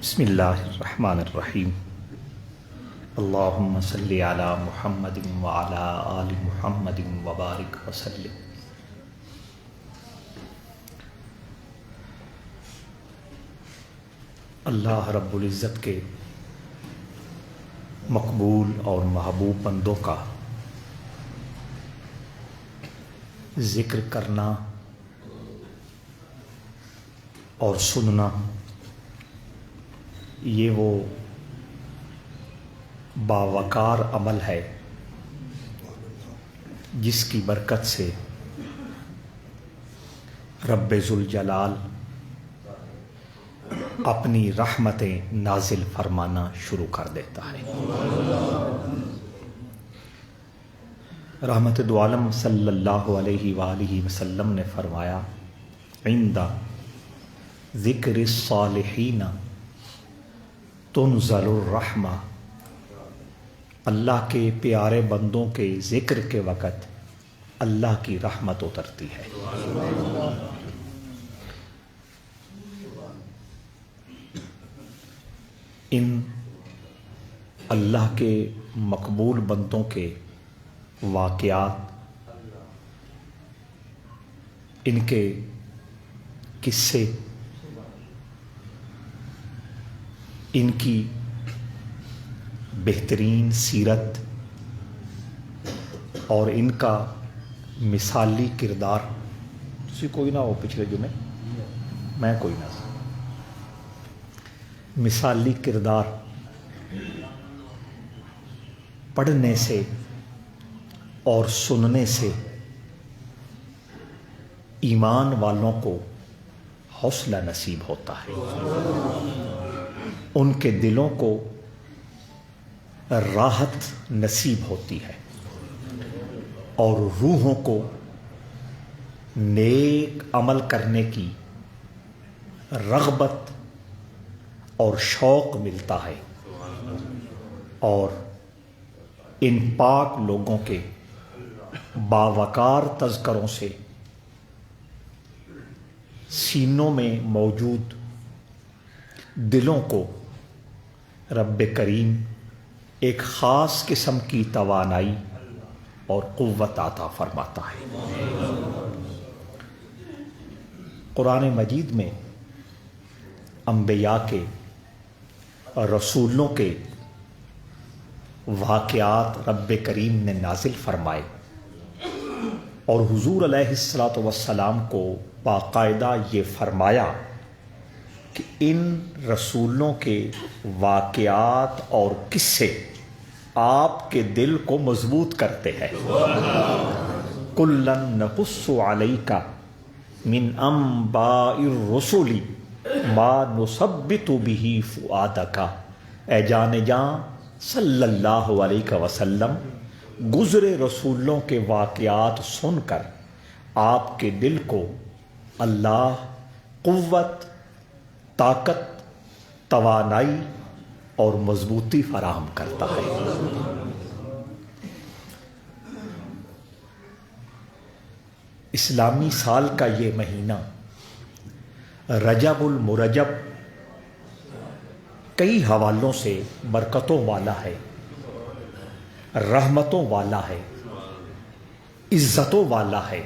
بسم اللہ الرحمن الرحیم اللہم صلی علی محمد وعلی آل محمد وبارک وسلم۔ اللہ رب العزت کے مقبول اور محبوب بندوں کا ذکر کرنا اور سننا یہ وہ باوقار عمل ہے جس کی برکت سے رب ذوالجلال اپنی رحمتیں نازل فرمانا شروع کر دیتا ہے۔ رحمت دو عالم صلی اللہ علیہ وآلہ وسلم نے فرمایا، عند ذکر الصالحین تنزل الرحمہ، اللہ کے پیارے بندوں کے ذکر کے وقت اللہ کی رحمت اترتی ہے۔ ان اللہ کے مقبول بندوں کے واقعات، ان کے قصے، ان کی بہترین سیرت اور ان کا مثالی کردار، تسی کوئی نہ ہو پچھلے جمعے، میں کوئی نہ، مثالی کردار پڑھنے سے اور سننے سے ایمان والوں کو حوصلہ نصیب ہوتا ہے، ان کے دلوں کو راحت نصیب ہوتی ہے اور روحوں کو نیک عمل کرنے کی رغبت اور شوق ملتا ہے، اور ان پاک لوگوں کے باوقار تذکروں سے سینوں میں موجود دلوں کو رب کریم ایک خاص قسم کی توانائی اور قوت عطا فرماتا ہے۔ قرآن مجید میں انبیاء کے، رسولوں کے واقعات رب کریم نے نازل فرمائے، اور حضور علیہ الصلاۃ والسلام کو باقاعدہ یہ فرمایا کہ ان رسولوں کے واقعات اور قصے آپ کے دل کو مضبوط کرتے ہیں۔ کُلًّا نَقُصُّ عَلَيْكَ مِنْ أَنْبَاءِ الرُّسُلِ مَا نُثَبِّتُ بِهِ فُؤَادَكَ، اے جان جاں صلی اللہ علیہ وسلم، گزرے رسولوں کے واقعات سن کر آپ کے دل کو اللہ قوت، طاقت، توانائی اور مضبوطی فراہم کرتا ہے۔ اسلامی سال کا یہ مہینہ رجب المرجب کئی حوالوں سے برکتوں والا ہے، رحمتوں والا ہے، عزتوں والا ہے،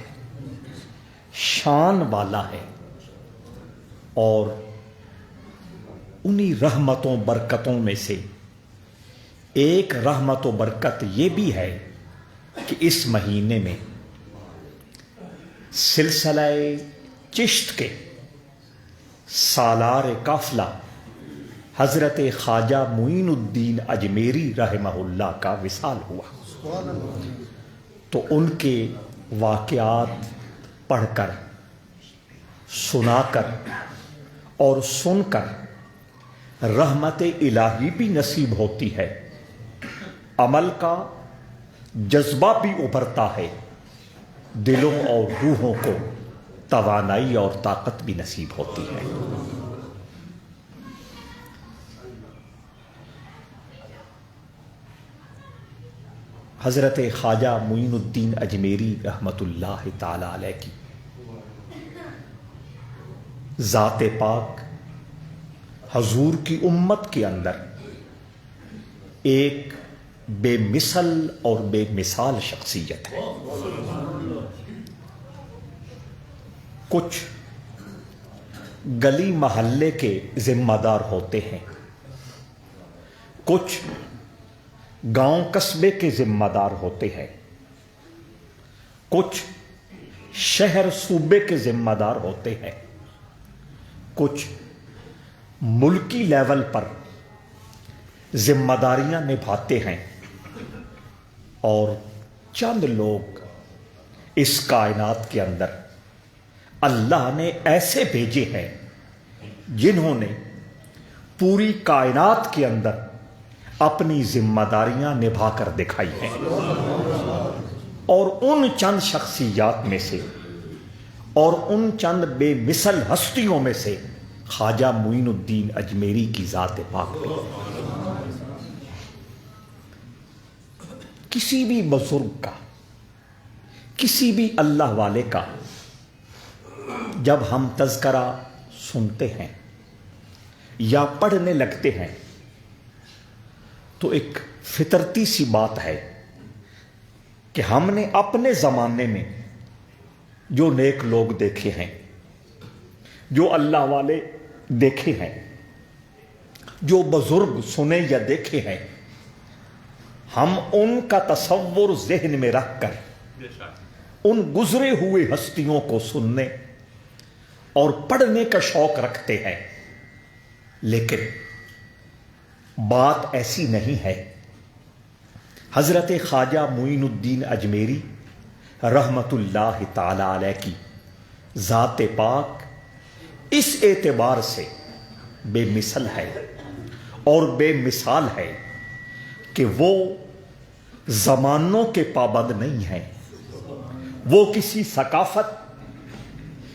شان والا ہے، اور انہی رحمتوں برکتوں میں سے ایک رحمت و برکت یہ بھی ہے کہ اس مہینے میں سلسلہ چشت کے سالار قافلہ حضرت خواجہ معین الدین اجمیری رحمہ اللہ کا وصال ہوا، تو ان کے واقعات پڑھ کر، سنا کر اور سن کر رحمت الہی بھی نصیب ہوتی ہے، عمل کا جذبہ بھی ابھرتا ہے، دلوں اور روحوں کو توانائی اور طاقت بھی نصیب ہوتی ہے۔ حضرت خواجہ معین الدین اجمیری رحمۃ اللہ تعالی علیہ کی ذات پاک حضور کی امت کے اندر ایک بے مثل اور بے مثال شخصیت ہے. کچھ گلی محلے کے ذمہ دار ہوتے ہیں، کچھ گاؤں قصبے کے ذمہ دار ہوتے ہیں، کچھ شہر صوبے کے ذمہ دار ہوتے ہیں، کچھ ملکی لیول پر ذمہ داریاں نبھاتے ہیں، اور چند لوگ اس کائنات کے اندر اللہ نے ایسے بھیجے ہیں جنہوں نے پوری کائنات کے اندر اپنی ذمہ داریاں نبھا کر دکھائی ہیں. اور ان چند شخصیات میں سے اور ان چند بے مثل ہستیوں میں سے خواجہ معین الدین اجمیری کی ذات پاک بھی. کسی بھی بزرگ کا، کسی بھی اللہ والے کا جب ہم تذکرہ سنتے ہیں یا پڑھنے لگتے ہیں تو ایک فطرتی سی بات ہے کہ ہم نے اپنے زمانے میں جو نیک لوگ دیکھے ہیں، جو اللہ والے دیکھے ہیں، جو بزرگ سنے یا دیکھے ہیں، ہم ان کا تصور ذہن میں رکھ کر ان گزرے ہوئے ہستیوں کو سننے اور پڑھنے کا شوق رکھتے ہیں. لیکن بات ایسی نہیں ہے. حضرت خواجہ معین الدین اجمیری رحمت اللہ تعالی علیہ کی ذات پاک اس اعتبار سے بے مثل ہے اور بے مثال ہے کہ وہ زمانوں کے پابند نہیں ہیں. وہ کسی ثقافت،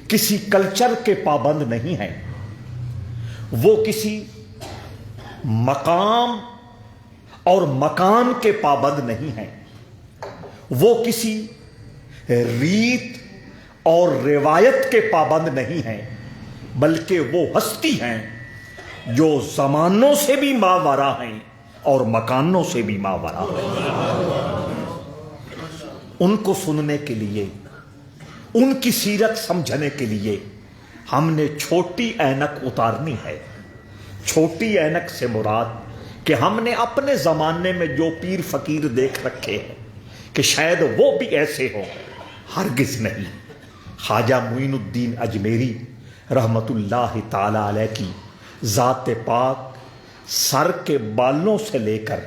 کسی کلچر کے پابند نہیں ہیں. وہ کسی مقام اور مکان کے پابند نہیں ہیں. وہ کسی ریت اور روایت کے پابند نہیں ہیں، بلکہ وہ ہستی ہیں جو زمانوں سے بھی ماوراء ہیں اور مکانوں سے بھی ماوراء ہیں. ان کو سننے کے لیے، ان کی سیرت سمجھنے کے لیے ہم نے چھوٹی اینک اتارنی ہے. چھوٹی اینک سے مراد کہ ہم نے اپنے زمانے میں جو پیر فقیر دیکھ رکھے ہیں کہ شاید وہ بھی ایسے ہوں، ہرگز نہیں. خواجہ معین الدین اجمیری رحمت اللہ تعالی علیہ کی ذات پاک سر کے بالوں سے لے کر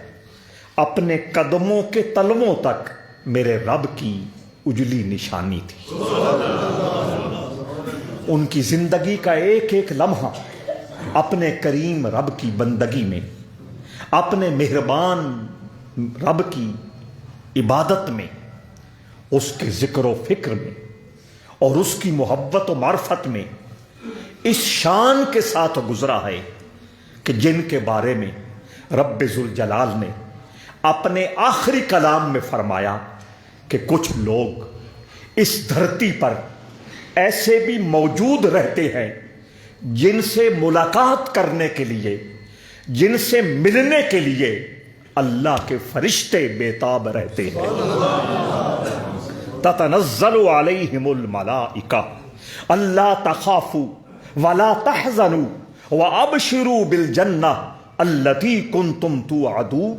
اپنے قدموں کے تلووں تک میرے رب کی اجلی نشانی تھی. ان کی زندگی کا ایک ایک لمحہ اپنے کریم رب کی بندگی میں، اپنے مہربان رب کی عبادت میں، اس کے ذکر و فکر میں اور اس کی محبت و معرفت میں اس شان کے ساتھ گزرا ہے کہ جن کے بارے میں رب ذوالجلال نے اپنے آخری کلام میں فرمایا کہ کچھ لوگ اس دھرتی پر ایسے بھی موجود رہتے ہیں جن سے ملاقات کرنے کے لیے، جن سے ملنے کے لیے اللہ کے فرشتے بےتاب رہتے ہیں. تتنزل علیہم الملائکہ الا تخافوا ولا تحزنوا وابشروا بالجنہ التی کنتم توعدون.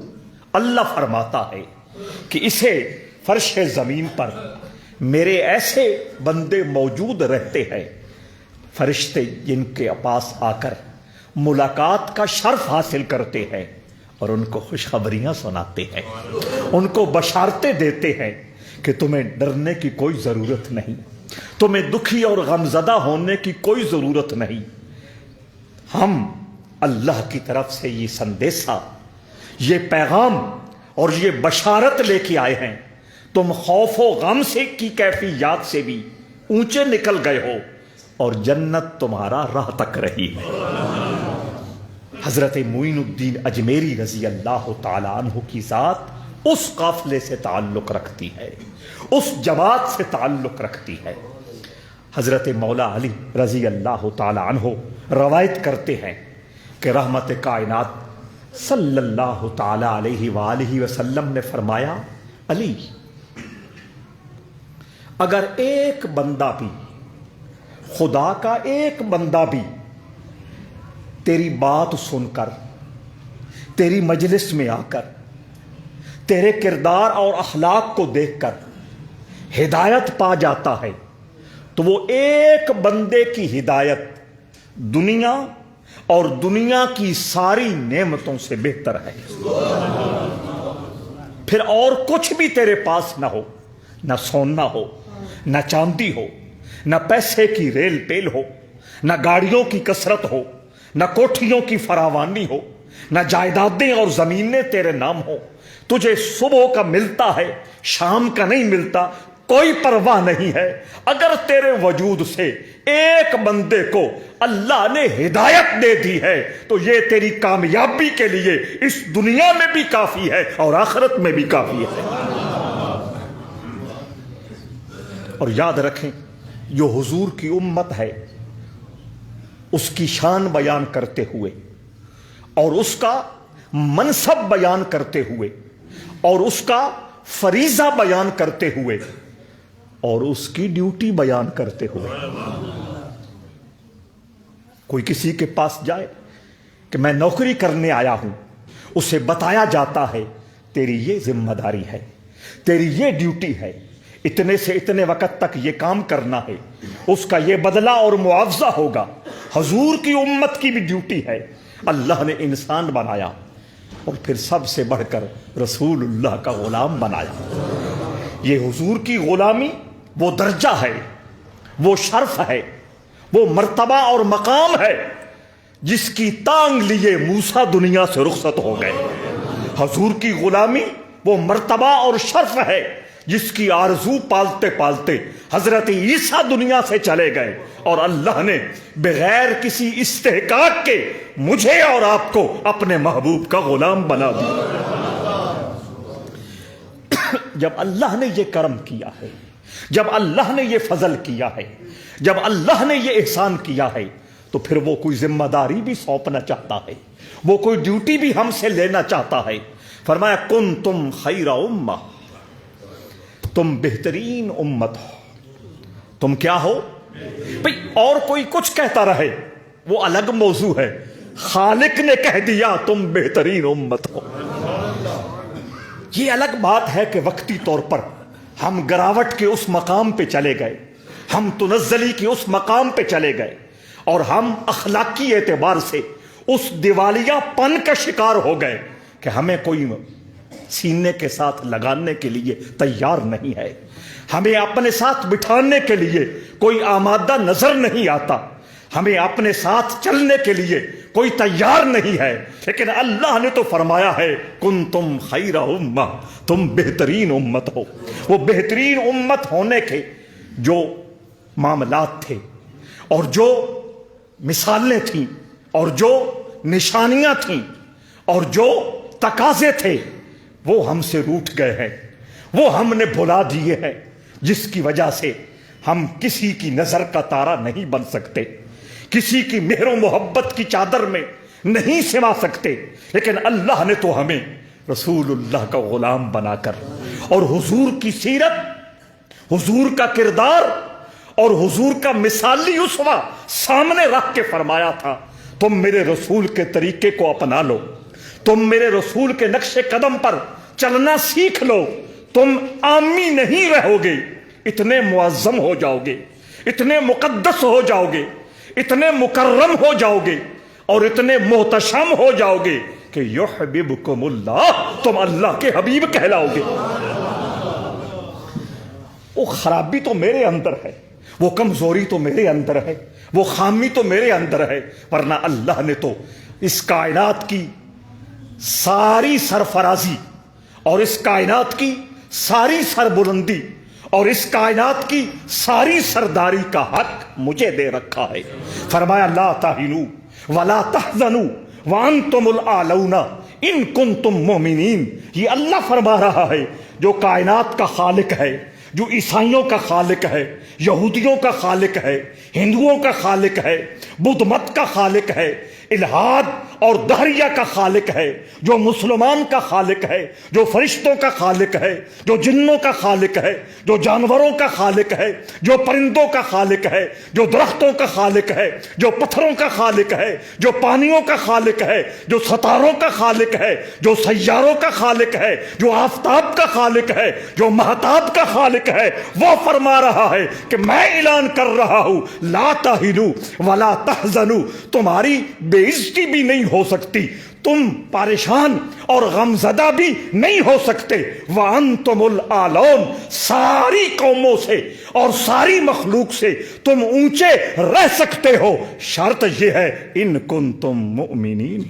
اللہ فرماتا ہے کہ اسے فرش زمین پر میرے ایسے بندے موجود رہتے ہیں، فرشتے جن کے پاس آ کر ملاقات کا شرف حاصل کرتے ہیں اور ان کو خوشخبریاں سناتے ہیں، ان کو بشارتیں دیتے ہیں کہ تمہیں ڈرنے کی کوئی ضرورت نہیں، تمہیں دکھی اور غمزدہ ہونے کی کوئی ضرورت نہیں. ہم اللہ کی طرف سے یہ سندیسہ، یہ پیغام اور یہ بشارت لے کے آئے ہیں. تم خوف و غم سے کی کیفیات سے بھی اونچے نکل گئے ہو اور جنت تمہارا راہ تک رہی ہے. حضرت معین الدین اجمیری رضی اللہ تعالی عنہ کی ذات اس قافلے سے تعلق رکھتی ہے، اس جماعت سے تعلق رکھتی ہے. حضرت مولا علی رضی اللہ تعالی عنہ روایت کرتے ہیں کہ رحمت کائنات صلی اللہ تعالی علیہ وآلہ وسلم نے فرمایا، علی اگر ایک بندہ بھی، خدا کا ایک بندہ بھی تیری بات سن کر، تیری مجلس میں آ کر، تیرے کردار اور اخلاق کو دیکھ کر ہدایت پا جاتا ہے تو وہ ایک بندے کی ہدایت دنیا اور دنیا کی ساری نعمتوں سے بہتر ہے۔ پھر اور کچھ بھی تیرے پاس نہ ہو، نہ سونا ہو، نہ چاندی ہو، نہ پیسے کی ریل پیل ہو، نہ گاڑیوں کی کثرت ہو، نہ کوٹھیوں کی فراوانی ہو، نہ جائیدادیں اور زمینیں تیرے نام ہو، تجھے صبح کا ملتا ہے شام کا نہیں ملتا، کوئی پرواہ نہیں ہے۔ اگر تیرے وجود سے ایک بندے کو اللہ نے ہدایت دے دی ہے تو یہ تیری کامیابی کے لیے اس دنیا میں بھی کافی ہے اور آخرت میں بھی کافی ہے۔ اور یاد رکھیں، جو حضور کی امت ہے اس کی شان بیان کرتے ہوئے اور اس کا منصب بیان کرتے ہوئے اور اس کا فریضہ بیان کرتے ہوئے اور اس کی ڈیوٹی بیان کرتے ہوئے، کوئی کسی کے پاس جائے کہ میں نوکری کرنے آیا ہوں، اسے بتایا جاتا ہے تیری یہ ذمہ داری ہے، تیری یہ ڈیوٹی ہے، اتنے سے اتنے وقت تک یہ کام کرنا ہے، اس کا یہ بدلہ اور معاوضہ ہوگا۔ حضور کی امت کی بھی ڈیوٹی ہے۔ اللہ نے انسان بنایا اور پھر سب سے بڑھ کر رسول اللہ کا غلام بنایا۔ یہ حضور کی غلامی وہ درجہ ہے، وہ شرف ہے، وہ مرتبہ اور مقام ہے جس کی تانگ لیے موسیٰ دنیا سے رخصت ہو گئے۔ حضور کی غلامی وہ مرتبہ اور شرف ہے جس کی آرزو پالتے پالتے حضرت عیسیٰ دنیا سے چلے گئے اور اللہ نے بغیر کسی استحقاق کے مجھے اور آپ کو اپنے محبوب کا غلام بنا دیا۔ جب اللہ نے یہ کرم کیا ہے، جب اللہ نے یہ فضل کیا ہے، جب اللہ نے یہ احسان کیا ہے تو پھر وہ کوئی ذمہ داری بھی سونپنا چاہتا ہے، وہ کوئی ڈیوٹی بھی ہم سے لینا چاہتا ہے۔ فرمایا کنتم خیر امہ، تم بہترین امت ہو۔ تم کیا ہو بھئی؟ اور کوئی کچھ کہتا رہے وہ الگ موضوع ہے، خالق نے کہہ دیا تم بہترین امت ہو۔ یہ الگ بات ہے کہ وقتی طور پر ہم گراوٹ کے اس مقام پہ چلے گئے، ہم تنزلی کے اس مقام پہ چلے گئے اور ہم اخلاقی اعتبار سے اس دیوالیہ پن کا شکار ہو گئے کہ ہمیں کوئی سینے کے ساتھ لگانے کے لیے تیار نہیں ہے، ہمیں اپنے ساتھ بٹھانے کے لیے کوئی آمادہ نظر نہیں آتا، ہمیں اپنے ساتھ چلنے کے لیے کوئی تیار نہیں ہے۔ لیکن اللہ نے تو فرمایا ہے کنتم خیر امہ، تم بہترین امت ہو۔ وہ بہترین امت ہونے کے جو معاملات تھے اور جو مثالیں تھیں اور جو نشانیاں تھیں اور جو تقاضے تھے وہ ہم سے روٹھ گئے ہیں، وہ ہم نے بھلا دیے ہیں، جس کی وجہ سے ہم کسی کی نظر کا تارا نہیں بن سکتے، کسی کی مہر و محبت کی چادر میں نہیں سما سکتے۔ لیکن اللہ نے تو ہمیں رسول اللہ کا غلام بنا کر اور حضور کی سیرت، حضور کا کردار اور حضور کا مثالی اسوہ سامنے رکھ کے فرمایا تھا تم میرے رسول کے طریقے کو اپنا لو، تم میرے رسول کے نقش قدم پر چلنا سیکھ لو، تم عامی نہیں رہو گے، اتنے معظم ہو جاؤ گے، اتنے مقدس ہو جاؤ گے، اتنے مکرم ہو جاؤ گے اور اتنے محتشم ہو جاؤ گے کہ یحببکم اللہ، تم اللہ کے حبیب کہلاؤ گے۔ وہ خرابی تو میرے اندر ہے، وہ کمزوری تو میرے اندر ہے، وہ خامی تو میرے اندر ہے، ورنہ اللہ نے تو اس کائنات کی ساری سرفرازی اور اس کائنات کی ساری سربلندی اور اس کائنات کی ساری سرداری کا حق مجھے دے رکھا ہے۔ فرمایا لا تہنوا ولا تحزنوا وانتم الاعلون ان کنتم مؤمنین۔ یہ اللہ فرما رہا ہے جو کائنات کا خالق ہے، جو عیسائیوں کا خالق ہے، یہودیوں کا خالق ہے، ہندوؤں کا خالق ہے، بدھ مت کا خالق ہے، الہاد اور دہریہ کا خالق ہے، جو مسلمان کا خالق ہے، جو فرشتوں کا خالق ہے، جو جنوں کا خالق ہے، جو جانوروں کا خالق ہے، جو پرندوں کا خالق ہے، جو درختوں کا خالق ہے، جو پتھروں کا خالق ہے، جو پانیوں کا خالق ہے، جو ستاروں کا خالق ہے، جو سیاروں کا خالق ہے، جو آفتاب کا خالق ہے، جو مہتاب کا خالق ہے، وہ فرما رہا ہے کہ میں اعلان کر رہا ہوں لا تہنوا ولا تحزنوا، تمہاری بے عزتی بھی نہیں ہو سکتی، تم پریشان اور غمزدہ بھی نہیں ہو سکتے، وَأَنْتُمُ الْأَعْلَوْنَ، ساری قوموں سے اور ساری مخلوق سے تم اونچے رہ سکتے ہو، شرط یہ ہے ان کنتم مؤمنین،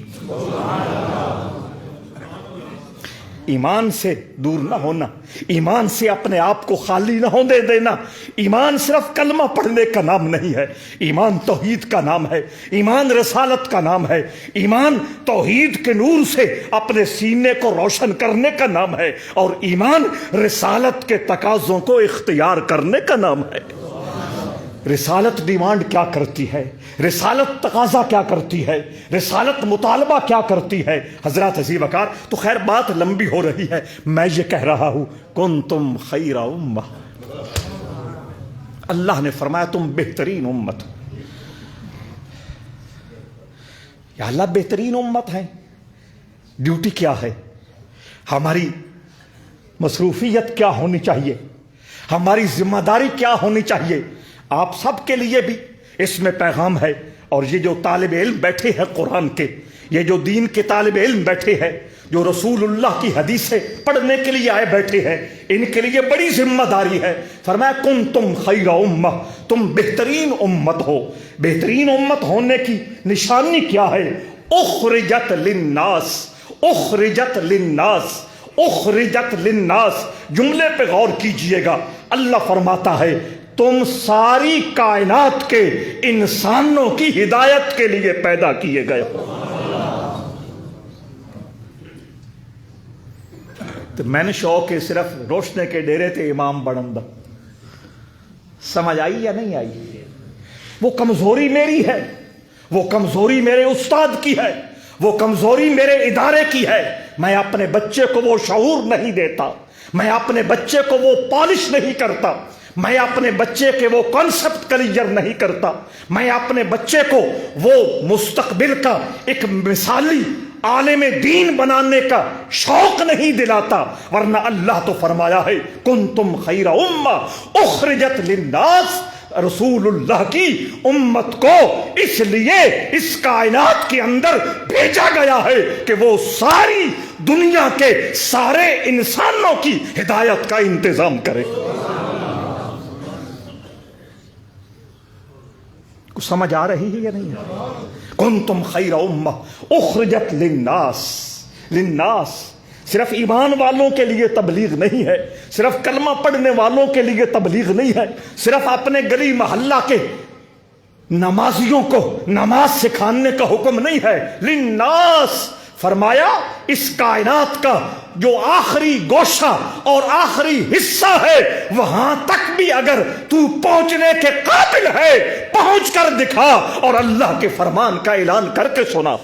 ایمان سے دور نہ ہونا، ایمان سے اپنے آپ کو خالی نہ ہونے دینا۔ ایمان صرف کلمہ پڑھنے کا نام نہیں ہے، ایمان توحید کا نام ہے، ایمان رسالت کا نام ہے، ایمان توحید کے نور سے اپنے سینے کو روشن کرنے کا نام ہے، اور ایمان رسالت کے تقاضوں کو اختیار کرنے کا نام ہے۔ رسالت ڈیمانڈ کیا کرتی ہے، رسالت تقاضا کیا کرتی ہے، رسالت مطالبہ کیا کرتی ہے؟ حضرات عزیز وقار، تو خیر بات لمبی ہو رہی ہے، میں یہ کہہ رہا ہوں کنتم خیر امہ، اللہ نے فرمایا تم بہترین امت، یا اللہ بہترین امت ہے، ڈیوٹی کیا ہے، ہماری مصروفیت کیا ہونی چاہیے، ہماری ذمہ داری کیا ہونی چاہیے؟ آپ سب کے لیے بھی اس میں پیغام ہے، اور یہ جو طالب علم بیٹھے ہیں قرآن کے، یہ جو دین کے طالب علم بیٹھے ہیں، جو رسول اللہ کی حدیثیں پڑھنے کے لیے آئے بیٹھے ہیں، ان کے لیے بڑی ذمہ داری ہے۔ فرمایا کنتم خیر امہ، تم بہترین امت ہو۔ بہترین امت ہونے کی نشانی کیا ہے؟ اخرجت للناس، اخرجت للناس، اخرجت للناس، جملے پہ غور کیجئے گا، اللہ فرماتا ہے تم ساری کائنات کے انسانوں کی ہدایت کے لیے پیدا کیے گئے ہو۔ تو میں نے شوق ہے صرف روشنے کے ڈیرے تھے امام بڑندہ، سمجھ آئی یا نہیں آئی؟ وہ کمزوری میری ہے، وہ کمزوری میرے استاد کی ہے، وہ کمزوری میرے ادارے کی ہے۔ میں اپنے بچے کو وہ شعور نہیں دیتا، میں اپنے بچے کو وہ پالش نہیں کرتا، میں اپنے بچے کے وہ کانسیپٹ کلیئر نہیں کرتا، میں اپنے بچے کو وہ مستقبل کا ایک مثالی عالم دین بنانے کا شوق نہیں دلاتا، ورنہ اللہ تو فرمایا ہے کنتم خیر امہ اخرجت للناس، رسول اللہ کی امت کو اس لیے اس کائنات کے اندر بھیجا گیا ہے کہ وہ ساری دنیا کے سارے انسانوں کی ہدایت کا انتظام کرے۔ کچھ سمجھ آ رہی ہے یا نہیں ہے؟ کنتم خیر امہ اخرجت للناس، للناس صرف ایمان والوں کے لیے تبلیغ نہیں ہے، صرف کلمہ پڑھنے والوں کے لیے تبلیغ نہیں ہے، صرف اپنے گلی محلہ کے نمازیوں کو نماز سکھانے کا حکم نہیں ہے، للناس فرمایا اس کائنات کا جو آخری گوشہ اور آخری حصہ ہے وہاں تک بھی اگر تو پہنچنے کے قابل ہے پہنچ کر دکھا اور اللہ کے فرمان کا اعلان کر کے سنا۔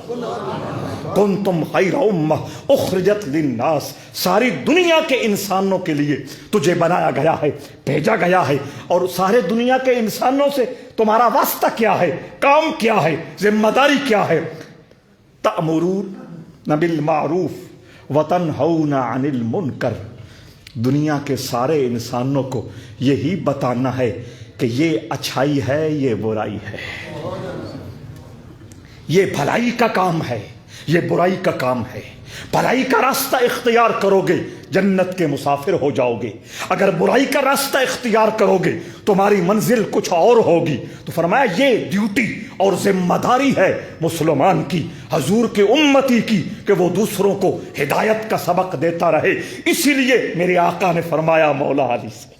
کنتم خیر امہ اخرجت للناس، ساری دنیا کے انسانوں کے لیے تجھے بنایا گیا ہے، بھیجا گیا ہے، اور سارے دنیا کے انسانوں سے تمہارا واسطہ کیا ہے، کام کیا ہے، ذمہ داری کیا ہے؟ تأمرون بالمعروف وتنہون عن المنکر، دنیا کے سارے انسانوں کو یہی بتانا ہے کہ یہ اچھائی ہے، یہ برائی ہے، یہ بھلائی کا کام ہے، یہ برائی کا کام ہے۔ بھلائی کا راستہ اختیار کرو گے جنت کے مسافر ہو جاؤ گے، اگر برائی کا راستہ اختیار کرو گے تمہاری منزل کچھ اور ہوگی۔ تو فرمایا یہ ڈیوٹی اور ذمہ داری ہے مسلمان کی، حضور کے امتی کی، کہ وہ دوسروں کو ہدایت کا سبق دیتا رہے۔ اسی لیے میرے آقا نے فرمایا مولا علی سے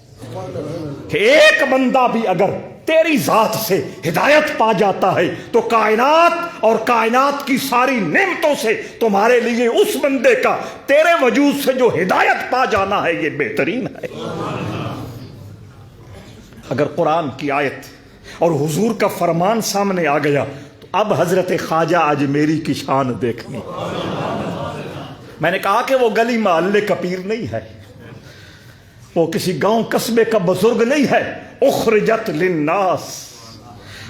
کہ ایک بندہ بھی اگر تیری ذات سے ہدایت پا جاتا ہے تو کائنات اور کائنات کی ساری نعمتوں سے تمہارے لیے اس بندے کا تیرے وجود سے جو ہدایت پا جانا ہے یہ بہترین ہے۔ اگر قرآن کی آیت اور حضور کا فرمان سامنے آ گیا تو اب حضرت خواجہ اجمیری کی شان دیکھنی. میں نے کہا کہ وہ گلی محلے کا پیر نہیں ہے, وہ کسی گاؤں قصبے کا بزرگ نہیں ہے. اخرجت للناس,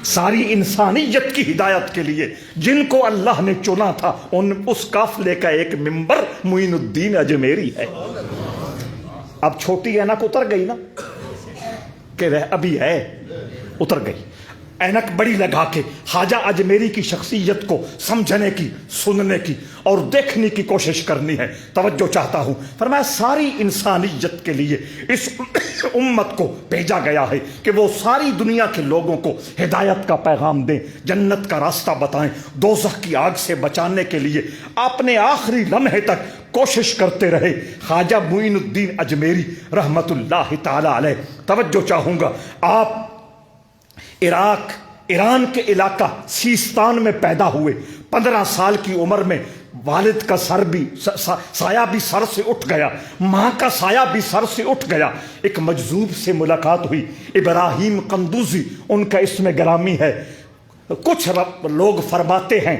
ساری انسانیت کی ہدایت کے لیے جن کو اللہ نے چنا تھا, اس قافلے کا ایک ممبر معین الدین اجمیری ہے. اب چھوٹی اینک اتر گئی نا, کہ ابھی ہے, اتر گئی. اینک بڑی لگا کے خواجہ اجمیری کی شخصیت کو سمجھنے کی, سننے کی اور دیکھنے کی کوشش کرنی ہے. توجہ چاہتا ہوں. فرمایا ساری انسانیت کے لیے اس امت کو بھیجا گیا ہے کہ وہ ساری دنیا کے لوگوں کو ہدایت کا پیغام دیں, جنت کا راستہ بتائیں, دوزخ کی آگ سے بچانے کے لیے اپنے آخری لمحے تک کوشش کرتے رہے خواجہ معین الدین اجمیری رحمت اللہ تعالی علیہ. توجہ چاہوں گا, آپ عراق ایران کے علاقہ سیستان میں پیدا ہوئے. 15 سال کی عمر میں والد کا سر بھی سایہ بھی سر سے اٹھ گیا, ماں کا سایہ بھی سر سے اٹھ گیا. ایک مجذوب سے ملاقات ہوئی, ابراہیم قندوزی ان کا اسم گرامی ہے. کچھ لوگ فرماتے ہیں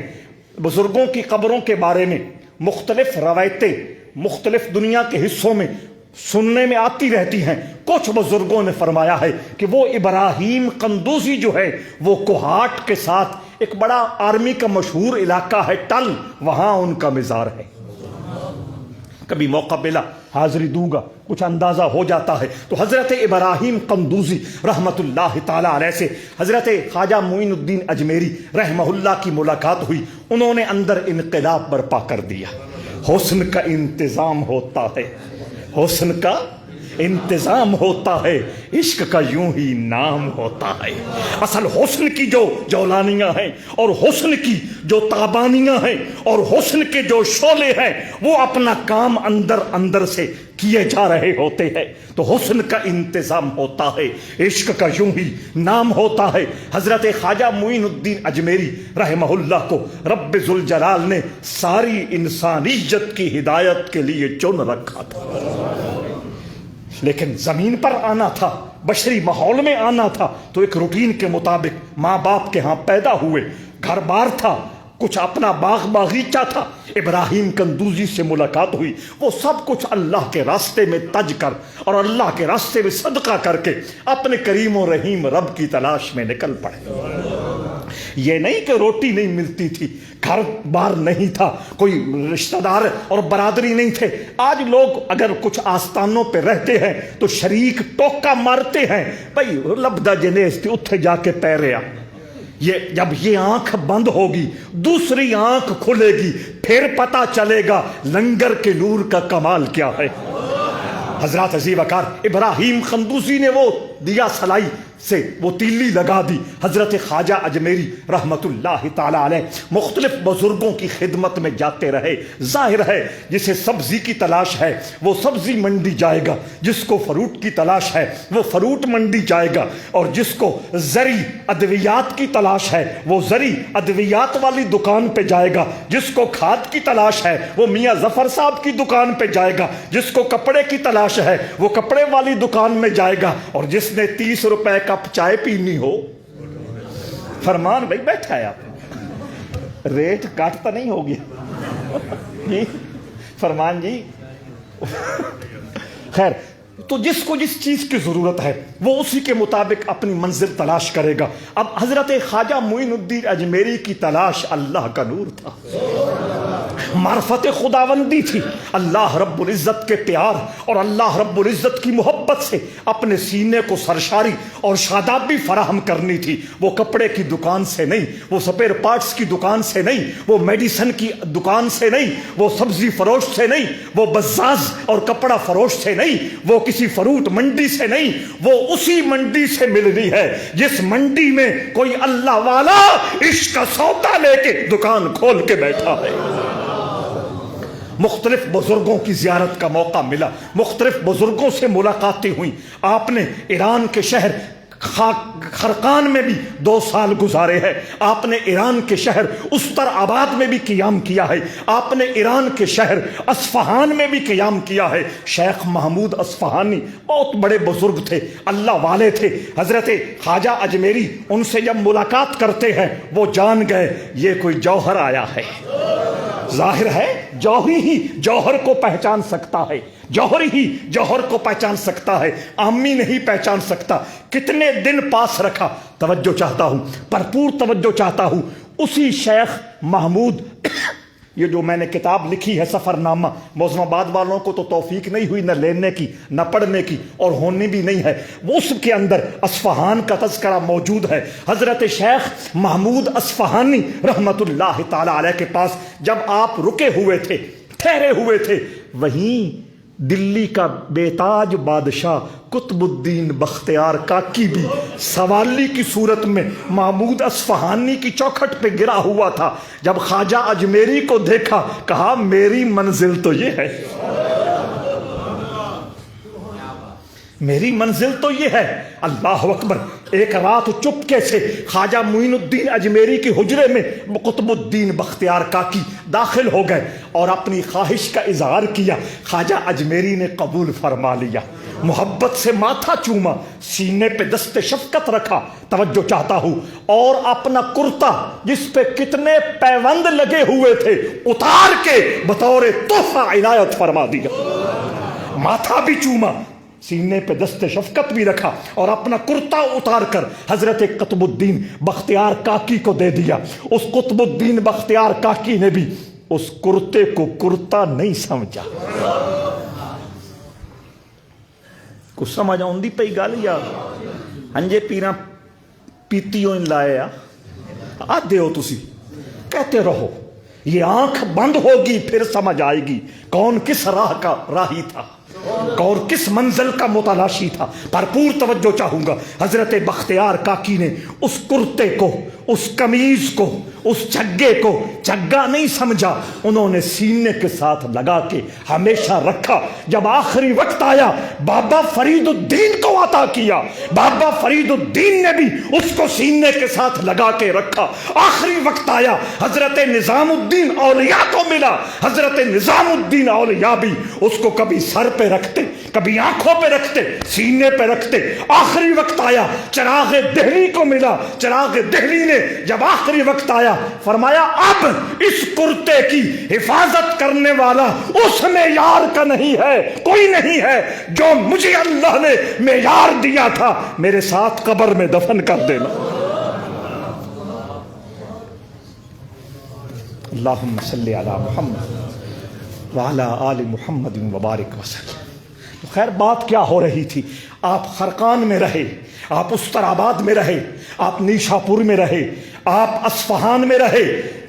بزرگوں کی قبروں کے بارے میں مختلف روایتیں مختلف دنیا کے حصوں میں سننے میں آتی رہتی ہیں. کچھ بزرگوں نے فرمایا ہے کہ وہ ابراہیم قندوزی جو ہے وہ کوہاٹ کے ساتھ ایک بڑا آرمی کا مشہور علاقہ ہے ٹل, وہاں ان کا مزار ہے. کبھی موقع ملا حاضری دوں گا, کچھ اندازہ ہو جاتا ہے. تو حضرت ابراہیم قندوزی رحمت اللہ تعالی علیہ سے حضرت خواجہ معین الدین اجمیری رحمہ اللہ کی ملاقات ہوئی. انہوں نے اندر انقلاب برپا کر دیا. حسن کا انتظام ہوتا ہے, حسن کا انتظام ہوتا ہے, عشق کا یوں ہی نام ہوتا ہے. اصل حسن کی جو جولانیاں ہیں اور حسن کی جو تابانیاں ہیں اور حسن کے جو شعلے ہیں وہ اپنا کام اندر اندر سے کیے جا رہے ہوتے ہیں. تو حسن کا انتظام ہوتا ہے, عشق کا یوں ہی نام ہوتا ہے. حضرت خواجہ معین الدین اجمیری رحمہ اللہ کو رب ذوالجلال نے ساری انسانیت کی ہدایت کے لیے چن رکھا تھا, لیکن زمین پر آنا تھا, بشری ماحول میں آنا تھا. تو ایک روٹین کے مطابق ماں باپ کے ہاں پیدا ہوئے, گھر بار تھا, کچھ اپنا باغ باغیچہ تھا. ابراہیم قندوزی سے ملاقات ہوئی, وہ سب کچھ اللہ کے راستے میں تج کر اور اللہ کے راستے میں صدقہ کر کے اپنے کریم و رحیم رب کی تلاش میں نکل پڑے. یہ نہیں کہ روٹی نہیں ملتی تھی, گھر بار نہیں تھا, کوئی رشتہ دار اور برادری نہیں تھے. آج لوگ اگر کچھ آستانوں پہ رہتے ہیں تو شریک ٹوکا مارتے ہیں, بھائی لبدہ جنیس تھی اتھے جا کے پیریا. یہ جب یہ آنکھ بند ہوگی دوسری آنکھ کھلے گی, پھر پتہ چلے گا لنگر کے نور کا کمال کیا ہے. حضرات عزیز وقار, ابراہیم قندوزی نے وہ دیا سلائی سے وہ تیلی لگا دی. حضرت خواجہ اجمیری رحمت اللہ تعالی علیہ مختلف بزرگوں کی خدمت میں جاتے رہے. ظاہر ہے جسے سبزی کی تلاش ہے وہ سبزی منڈی جائے گا, جس کو فروٹ کی تلاش ہے وہ فروٹ منڈی جائے گا, اور جس کو زرعی ادویات کی تلاش ہے وہ زرعی ادویات والی دکان پہ جائے گا, جس کو کھاد کی تلاش ہے وہ میاں ظفر صاحب کی دکان پہ جائے گا, جس کو کپڑے کی تلاش ہے وہ کپڑے والی دکان میں جائے گا, اور جس نے 30 روپے کپ چائے پینی ہو, فرمان بھائی بیٹھا ہے آپ, ریٹ کاٹتا نہیں ہو گیا فرمان جی. خیر, تو جس کو جس چیز کی ضرورت ہے وہ اسی کے مطابق اپنی منزل تلاش کرے گا. اب حضرت خواجہ معین الدین اجمیری کی تلاش اللہ کا نور تھا, معرفت خداوندی تھی. اللہ رب العزت کے پیار اور اللہ رب العزت کی محبت سے اپنے سینے کو سرشاری اور شادابی فراہم کرنی تھی. وہ کپڑے کی دکان سے نہیں, وہ سپیر پارٹس کی دکان سے نہیں, وہ میڈیسن کی دکان سے نہیں, وہ سبزی فروش سے نہیں, وہ بزاز اور کپڑا فروش سے نہیں, وہ کسی فروٹ منڈی سے نہیں, وہ اسی منڈی سے ملنی ہے جس منڈی میں کوئی اللہ والا عشق کا سودا لے کے دکان کھول کے بیٹھا ہے. مختلف بزرگوں کی زیارت کا موقع ملا, مختلف بزرگوں سے ملاقاتیں ہوئیں. آپ نے ایران کے شہر خرقان میں بھی 2 سال گزارے ہیں، آپ نے ایران کے شہر استر آباد میں بھی قیام کیا ہے، آپ نے ایران کے شہر اصفہان میں بھی قیام کیا ہے۔ شیخ محمود اصفہانی بہت بڑے بزرگ تھے، اللہ والے تھے۔ حضرت خواجہ اجمیری ان سے جب ملاقات کرتے ہیں وہ جان گئے یہ کوئی جوہر آیا ہے۔ ظاہر ہے جوہری ہی جوہر کو پہچان سکتا ہے، جوہر ہی جوہر کو پہچان سکتا ہے، عامی نہیں پہچان سکتا۔ کتنے دن پاس رکھا، توجہ چاہتا ہوں، بھرپور توجہ چاہتا ہوں۔ اسی شیخ محمود، یہ جو میں نے کتاب لکھی ہے سفر نامہ، معظم آباد والوں کو تو توفیق نہیں ہوئی نہ لینے کی نہ پڑھنے کی، اور ہونی بھی نہیں ہے، وہ اس کے اندر اصفہان کا تذکرہ موجود ہے۔ حضرت شیخ محمود اصفہانی رحمت اللہ تعالی علیہ کے پاس جب آپ رکے ہوئے تھے، ٹھہرے ہوئے تھے، وہیں دلی کا بیتاج بادشاہ قطب الدین بختیار کاکی بھی سوالی کی صورت میں محمود اصفہانی کی چوکھٹ پہ گرا ہوا تھا۔ جب خواجہ اجمیری کو دیکھا کہا میری منزل تو یہ ہے، میری منزل تو یہ ہے۔ اللہ اکبر۔ ایک رات چپکے سے خواجہ معین الدین اجمیری کی حجرے میں قطب الدین بختیار کاکی داخل ہو گئے اور اپنی خواہش کا اظہار کیا۔ خواجہ اجمیری نے قبول فرما لیا، محبت سے ماتھا چوما، سینے پہ دست شفقت رکھا، توجہ چاہتا ہوں، اور اپنا کرتا جس پہ کتنے پیوند لگے ہوئے تھے اتار کے بطور تحفہ عنایت فرما دیا۔ ماتھا بھی چوما، سینے پہ دست شفقت بھی رکھا، اور اپنا کرتا اتار کر حضرت قطب الدین بختیار کاکی کو دے دیا۔ اس قطب الدین بختیار کاکی نے بھی اس کرتے کو کرتا نہیں سمجھا۔ کچھ سمجھ آؤندی پئی گل یا ہنجے پیراں پیتیوں لائے آدھے ہو تسی، کہتے رہو، یہ آنکھ بند ہوگی پھر سمجھ آئے گی کون کس راہ کا راہی تھا اور کس منزل کا متلاشی تھا۔ بھرپور توجہ چاہوں گا۔ حضرت بختیار کاکی نے اس کرتے کو، اس قمیض کو، اس چگے کو چگا نہیں سمجھا، انہوں نے سینے کے ساتھ لگا کے ہمیشہ رکھا۔ جب آخری وقت آیا بابا فرید الدین کو عطا کیا، بابا فرید الدین نے بھی اس کو سینے کے ساتھ لگا کے رکھا۔ آخری وقت آیا حضرت نظام الدین اولیاء کو ملا، حضرت نظام الدین اولیاء بھی اس کو کبھی سر پہ رکھتے، کبھی آنکھوں پہ رکھتے، سینے پہ رکھتے۔ آخری وقت آیا چراغ دہلی کو ملا، چراغ دہلی نے جب آخری وقت آیا فرمایا اب اس کرتے کی حفاظت کرنے والا اس معیار کا نہیں ہے، کوئی نہیں ہے جو مجھے اللہ نے معیار دیا تھا، میرے ساتھ قبر میں دفن کر دینا۔ اللہم صلی علی محمد وعلی آل محمد وبارک وسلم۔ خیر بات کیا ہو رہی تھی؟ آپ خرقان میں رہے، آپ استر آباد میں رہے، آپ نیشا پور میں رہے، آپ اصفہان میں رہے،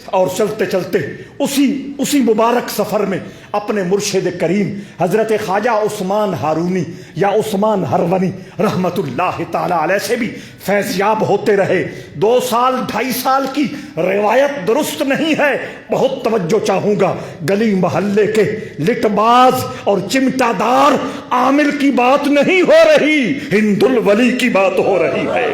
اور چلتے چلتے اسی مبارک سفر میں اپنے مرشد کریم حضرت خواجہ عثمان ہارونی یا عثمان ہرونی رحمت اللہ تعالی علیہ سے بھی فیضیاب ہوتے رہے۔ 2 سال 2.5 سال کی روایت درست نہیں ہے، بہت توجہ چاہوں گا۔ گلی محلے کے لٹ باز اور چمٹا دار عامل کی بات نہیں ہو رہی، ہند الولی کی بات ہو رہی ہے،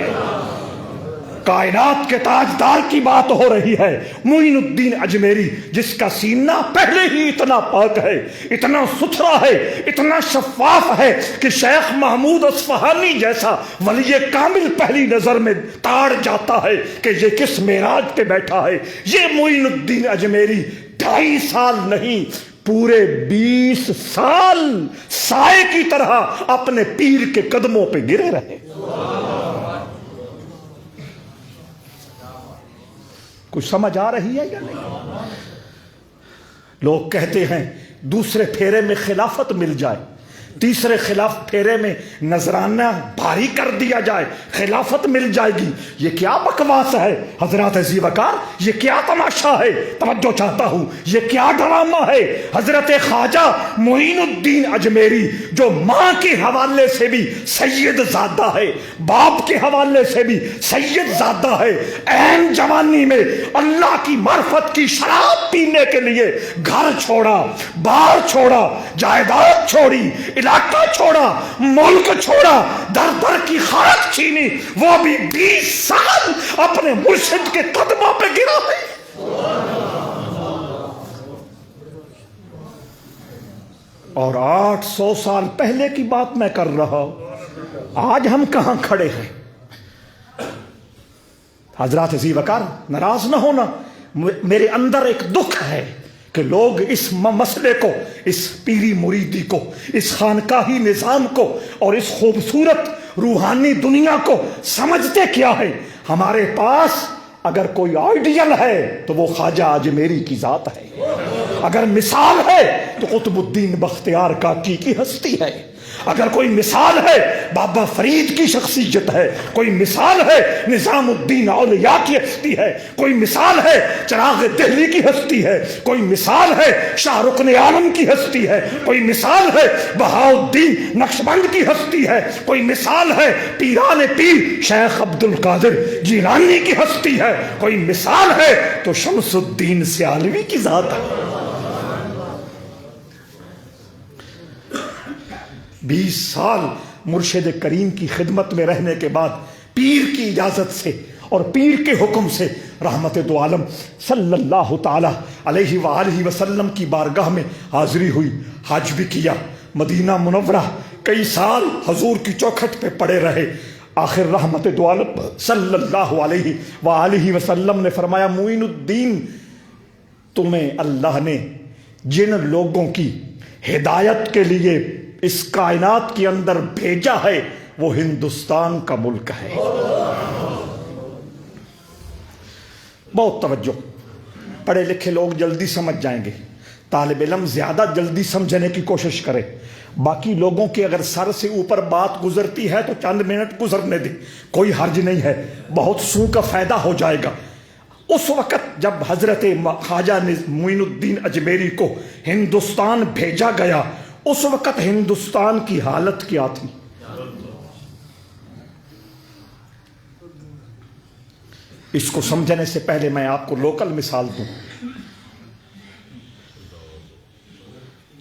کائنات کے تاجدار کی بات ہو رہی ہے۔ معین الدین اجمیری جس کا سینہ پہلے ہی اتنا پاک ہے، اتنا ستھرا ہے، اتنا شفاف ہے کہ شیخ محمود اصفہانی جیسا ولی کامل پہلی نظر میں تاڑ جاتا ہے کہ یہ کس معراج پہ بیٹھا ہے۔ یہ معین الدین اجمیری 2.5 سال نہیں، پورے 20 سال سائے کی طرح اپنے پیر کے قدموں پہ گرے رہے۔ کچھ سمجھ آ رہی ہے یا نہیں؟ لوگ کہتے ہیں دوسرے پھیرے میں خلافت مل جائے، تیسرے پھیرے میں نذرانہ بھاری کر دیا جائے، خلافت مل جائے گی۔ یہ کیا بکواس ہے حضرات عزیز وقار، یہ کیا تماشا ہے؟ توجہ چاہتا ہوں، یہ کیا ڈرامہ ہے؟ حضرت خواجہ معین الدین اجمیری جو ماں کے حوالے سے بھی سید زادہ ہے، باپ کے حوالے سے بھی سید زادہ ہے، عین جوانی میں اللہ کی معرفت کی شراب پینے کے لیے گھر چھوڑا، بار چھوڑا، جائیداد چھوڑی، علاقہ چھوڑا، ملک چھوڑا، در در کی خاک چھینی، وہ بھی 20 سال اپنے مرشد کے قدموں پہ گرا ہے۔ اور 800 سال پہلے کی بات میں کر رہا ہوں، آج ہم کہاں کھڑے ہیں؟ حضرات ذی وقار ناراض نہ ہونا، میرے اندر ایک دکھ ہے کہ لوگ اس مسئلے کو، اس پیری مریدی کو، اس خانقاہی نظام کو اور اس خوبصورت روحانی دنیا کو سمجھتے کیا ہے؟ ہمارے پاس اگر کوئی آئیڈیل ہے تو وہ خواجہ اجمیری کی ذات ہے، اگر مثال ہے تو قطب الدین بختیار کاکی کی ہستی ہے، اگر کوئی مثال ہے بابا فرید کی شخصیت ہے، کوئی مثال ہے نظام الدین اولیاء کی ہستی ہے، کوئی مثال ہے چراغ دہلی کی ہستی ہے، کوئی مثال ہے شاہ رکن عالم کی ہستی ہے، کوئی مثال ہے بہاؤالدین نقشبند کی ہستی ہے، کوئی مثال ہے پیران پیر شیخ عبد القادر جیلانی کی ہستی ہے، کوئی مثال ہے تو شمس الدین سیالوی کی ذات ہے۔ 20 سال مرشد کریم کی خدمت میں رہنے کے بعد پیر کی اجازت سے اور پیر کے حکم سے رحمت دو عالم صلی اللہ تعالی علیہ وآلہ وسلم کی بارگاہ میں حاضری ہوئی، حج بھی کیا، مدینہ منورہ کئی سال حضور کی چوکھٹ پہ پڑے رہے۔ آخر رحمت دو عالم صلی اللہ علیہ وآلہ وسلم نے فرمایا، معین الدین، تمہیں اللہ نے جن لوگوں کی ہدایت کے لیے اس کائنات کے اندر بھیجا ہے وہ ہندوستان کا ملک ہے۔ بہت توجہ، پڑھے لکھے لوگ جلدی سمجھ جائیں گے، طالب علم زیادہ جلدی سمجھنے کی کوشش کرے، باقی لوگوں کے اگر سر سے اوپر بات گزرتی ہے تو چند منٹ گزرنے دیں، کوئی حرج نہیں ہے، بہت سو کا فائدہ ہو جائے گا۔ اس وقت جب حضرت خواجہ معین الدین اجمیری کو ہندوستان بھیجا گیا، اس وقت ہندوستان کی حالت کیا تھی؟ اس کو سمجھنے سے پہلے میں آپ کو لوکل مثال دوں۔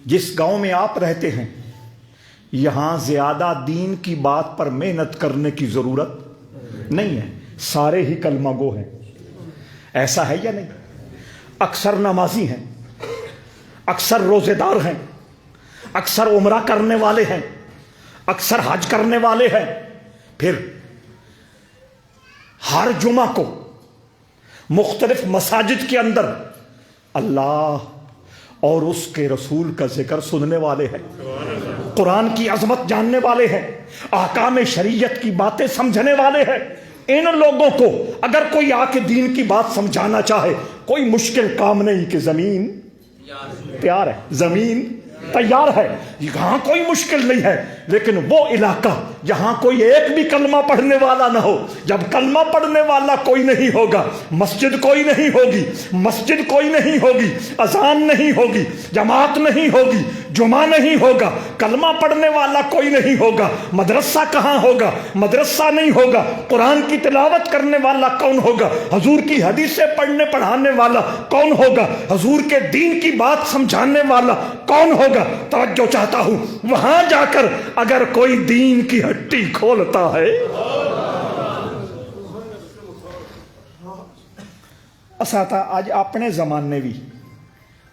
جس گاؤں میں آپ رہتے ہیں یہاں زیادہ دین کی بات پر محنت کرنے کی ضرورت نہیں ہے، سارے ہی کلمہ گو ہیں، ایسا ہے یا نہیں؟ اکثر نمازی ہیں، اکثر روزے دار ہیں، اکثر عمرہ کرنے والے ہیں، اکثر حج کرنے والے ہیں، پھر ہر جمعہ کو مختلف مساجد کے اندر اللہ اور اس کے رسول کا ذکر سننے والے ہیں، قرآن کی عظمت جاننے والے ہیں، احکام شریعت کی باتیں سمجھنے والے ہیں۔ ان لوگوں کو اگر کوئی آ کے دین کی بات سمجھانا چاہے کوئی مشکل کام نہیں کہ زمین تیار ہے، زمین تیار ہے، یہاں کوئی مشکل نہیں ہے، لیکن وہ علاقہ جہاں کوئی ایک بھی کلمہ پڑھنے والا نہ ہو، جب کلمہ پڑھنے والا کوئی نہیں ہوگا، مسجد کوئی نہیں ہوگی، مسجد کوئی نہیں ہوگی، اذان نہیں ہوگی، جماعت نہیں ہوگی، جمعہ نہیں ہوگا، کلمہ پڑھنے والا کوئی نہیں ہوگا، مدرسہ کہاں ہوگا؟ مدرسہ نہیں ہوگا، قرآن کی تلاوت کرنے والا کون ہوگا؟ حضور کی حدیثیں پڑھنے پڑھانے والا کون ہوگا؟ حضور کے دین کی بات سمجھانے والا کون ہوگا؟ توجہ چاہتا ہوں، وہاں جا کر اگر کوئی دین کی ہٹی کھولتا ہے، اساتا آج اپنے زمانے بھی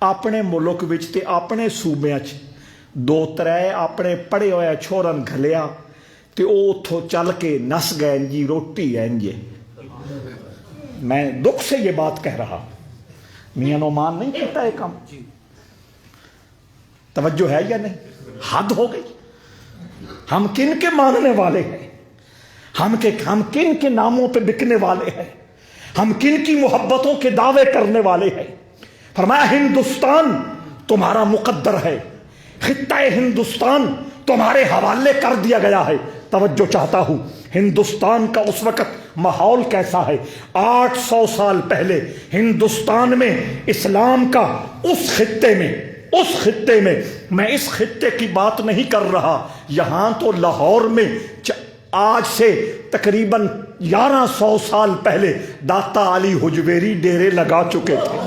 اپنے ملک وچ تے اپنے صوبیاں چ دو ترے اپنے پڑھے ہوئے چھوڑن گھلیا تے او اتھوں چل کے نس گئے جی روٹی ہے جی۔ میں دکھ سے یہ بات کہہ رہا، میاں نعمان نہیں کہتا ہے کام، توجہ ہے یا نہیں؟ حد ہو گئی۔ ہم کن کے ماننے والے ہیں؟ ہم کن کے ناموں پہ بکنے والے ہیں؟ ہم کن کی محبتوں کے دعوے کرنے والے ہیں؟ فرمایا ہندوستان تمہارا مقدر ہے، خطہ ہندوستان تمہارے حوالے کر دیا گیا ہے۔ توجہ چاہتا ہوں، ہندوستان کا اس وقت ماحول کیسا ہے؟ 800 سال پہلے ہندوستان میں اسلام کا اس خطے میں میں اس خطے کی بات نہیں کر رہا، یہاں تو لاہور میں آج سے تقریباً 1100 سال پہلے داتا علی حجویری ڈیرے لگا چکے تھے۔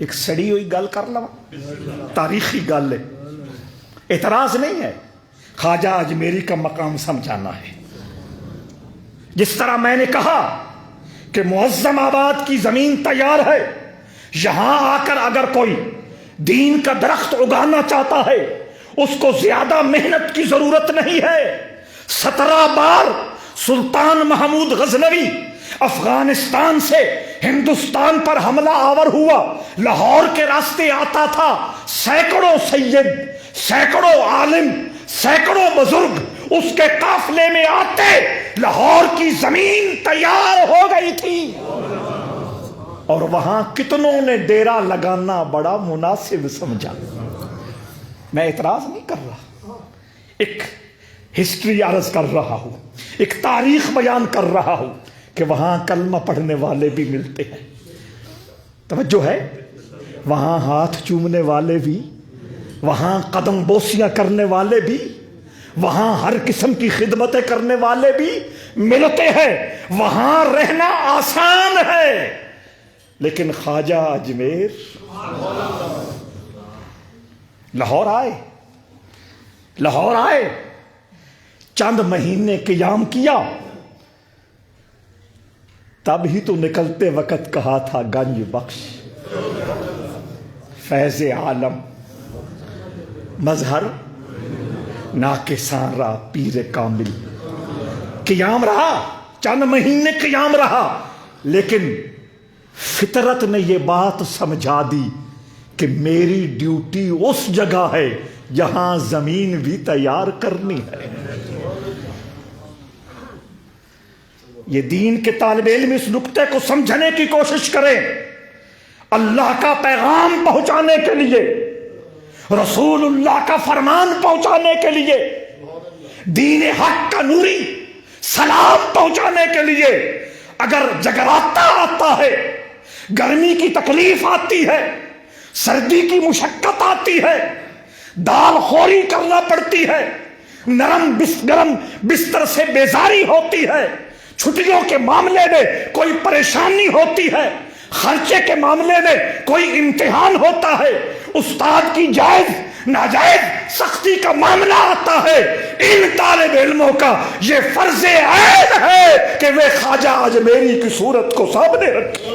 ایک سڑی ہوئی گل کر لوا، تاریخی گل ہے، اعتراض نہیں ہے، خواجہ اجمیری کا مقام سمجھانا ہے۔ جس طرح میں نے کہا کہ معظم آباد کی زمین تیار ہے، یہاں آ کر اگر کوئی دین کا درخت اگانا چاہتا ہے اس کو زیادہ محنت کی ضرورت نہیں ہے۔ 17 بار سلطان محمود غزنوی افغانستان سے ہندوستان پر حملہ آور ہوا، لاہور کے راستے آتا تھا، سینکڑوں سید، سینکڑوں عالم، سینکڑوں بزرگ اس کے قافلے میں آتے، لاہور کی زمین تیار ہو گئی تھی، اور وہاں کتنوں نے ڈیرا لگانا بڑا مناسب سمجھا۔ میں اعتراض نہیں کر رہا، ایک ہسٹری عرض کر رہا ہوں، ایک تاریخ بیان کر رہا ہوں کہ وہاں کلمہ پڑھنے والے بھی ملتے ہیں، توجہ ہے، وہاں ہاتھ چومنے والے بھی، وہاں قدم بوسیاں کرنے والے بھی، وہاں ہر قسم کی خدمتیں کرنے والے بھی ملتے ہیں، وہاں رہنا آسان ہے۔ لیکن خواجہ اجمیر لاہور آئے، چند مہینے قیام کیا، تب ہی تو نکلتے وقت کہا تھا گنج بخش، فیض عالم، مظہر ناکساں را پیر کامل۔ قیام رہا، چند مہینے قیام رہا، لیکن فطرت نے یہ بات سمجھا دی کہ میری ڈیوٹی اس جگہ ہے جہاں زمین بھی تیار کرنی ہے۔ یہ دین کے طالب علم اس نقطے کو سمجھنے کی کوشش کریں، اللہ کا پیغام پہنچانے کے لیے، رسول اللہ کا فرمان پہنچانے کے لیے، دین حق کا نوری سلام پہنچانے کے لیے اگر جگراتا آتا ہے، گرمی کی تکلیف آتی ہے، سردی کی مشقت آتی ہے، دال خوری کرنا پڑتی ہے، گرم بستر سے بیزاری ہوتی ہے، چھٹیوں کے معاملے میں کوئی پریشانی ہوتی ہے، خرچے کے معاملے میں کوئی امتحان ہوتا ہے، استاد کی جائز ناجائز سختی کا معاملہ آتا ہے، ان طالب علموں کا یہ فرض عین ہے کہ وہ خواجہ اجمیری کی صورت کو سامنے رکھیں۔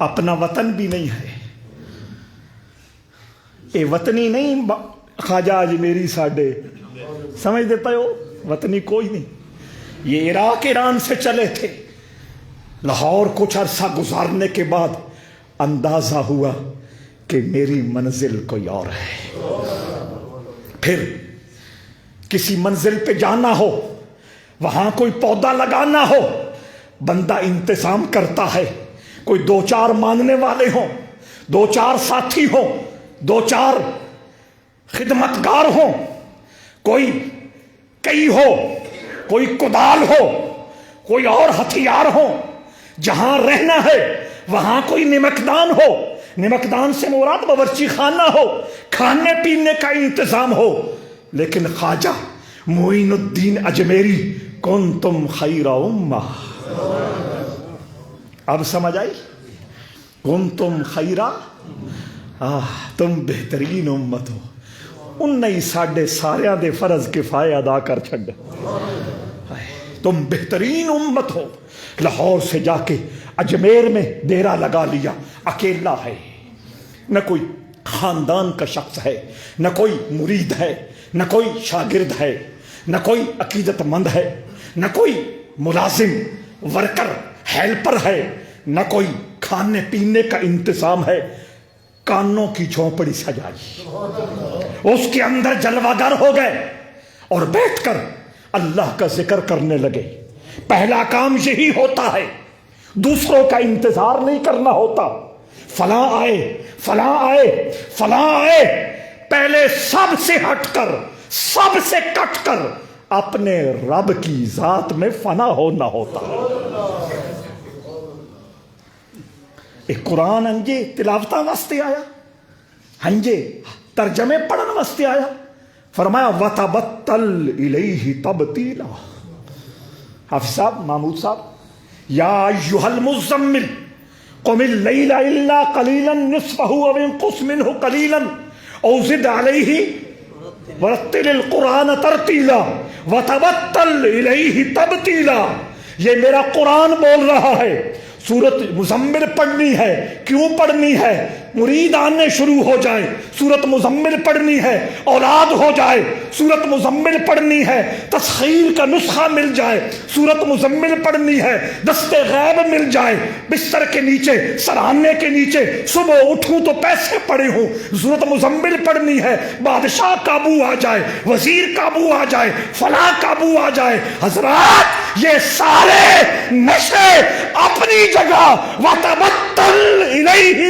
اپنا وطن بھی نہیں ہے، اے وطنی نہیں خواجہ اجمیری ساڈے، سمجھ دیتا ہو، وطنی کوئی نہیں۔ یہ عراق ایران سے چلے تھے، لاہور کچھ عرصہ گزارنے کے بعد اندازہ ہوا کہ میری منزل کوئی اور ہے۔ پھر کسی منزل پہ جانا ہو، وہاں کوئی پودا لگانا ہو، بندہ انتظام کرتا ہے، کوئی 2-4 ماننے والے ہوں، 2-4 ساتھی ہوں، 2-4 خدمتگار ہوں، کوئی کئی ہو، کوئی کدال ہو، کوئی اور ہتھیار ہو، جہاں رہنا ہے وہاں کوئی نمکدان ہو، نمکدان سے مراد باورچی خانہ ہو، کھانے پینے کا انتظام ہو۔ لیکن خواجہ معین الدین اجمیری، کنتم خیر امہ، اب سمجھ آئی؟ کنتم خیرہ، تم بہترین امت ہو، ان نہیں ساڈے ساریاں دے فرض کفایہ ادا کر چھڈ، تم بہترین امت ہو۔ لاہور سے جا کے اجمیر میں ڈیرا لگا لیا، اکیلا ہے، نہ کوئی خاندان کا شخص ہے، نہ کوئی مرید ہے، نہ کوئی شاگرد ہے، نہ کوئی عقیدت مند ہے، نہ کوئی ملازم ورکر ہیلپر ہے، نہ کوئی کھانے پینے کا انتظام ہے، کانوں کی جھونپڑی سجائی، اس کے اندر جلوہ گر ہو گئے اور بیٹھ کر اللہ کا ذکر کرنے لگے۔ پہلا کام یہی ہوتا ہے، دوسروں کا انتظار نہیں کرنا ہوتا، فلاں آئے فلاں آئے فلاں آئے، پہلے سب سے ہٹ کر، سب سے کٹ کر اپنے رب کی ذات میں فنا ہونا ہوتا ہے۔ ایک قرآن ہنجے تلاوتاں واسطے آیا، ہنجے ترجمے پڑھن واسطے آیا، فرمایا وَتَبَتَّلْ إِلَيْهِ تَبْتِيلًا۔ حافظ صاحب، محمود صاحب، یا ایھا المزمل قم اللیل الا قلیلا نصفہ او انقص منہ قلیلا او زد علیہ ورتل القرآن ترتیلا وتبتل الیہ تبتیلا۔ یہ میرا قرآن بول رہا ہے، سورت مزمل پڑھنی ہے۔ کیوں پڑھنی ہے؟ مرید آنے شروع ہو جائے، سورت مزمل پڑھنی ہے۔ اولاد ہو جائے، سورت مزمل پڑھنی ہے۔ تسخیر کا نسخہ مل جائے، سورت مزمل پڑھنی ہے۔ دست غیب مل جائے، بستر کے نیچے، سرہانے کے نیچے، صبح اٹھوں تو پیسے پڑے ہوں، سورت مزمل پڑھنی ہے۔ بادشاہ قابو آ جائے، وزیر قابو آ جائے، فلاں قابو آ جائے۔ حضرات یہ سارے نشے اپنی جگہ، وَتَبَتَّلْ إِلَيْهِ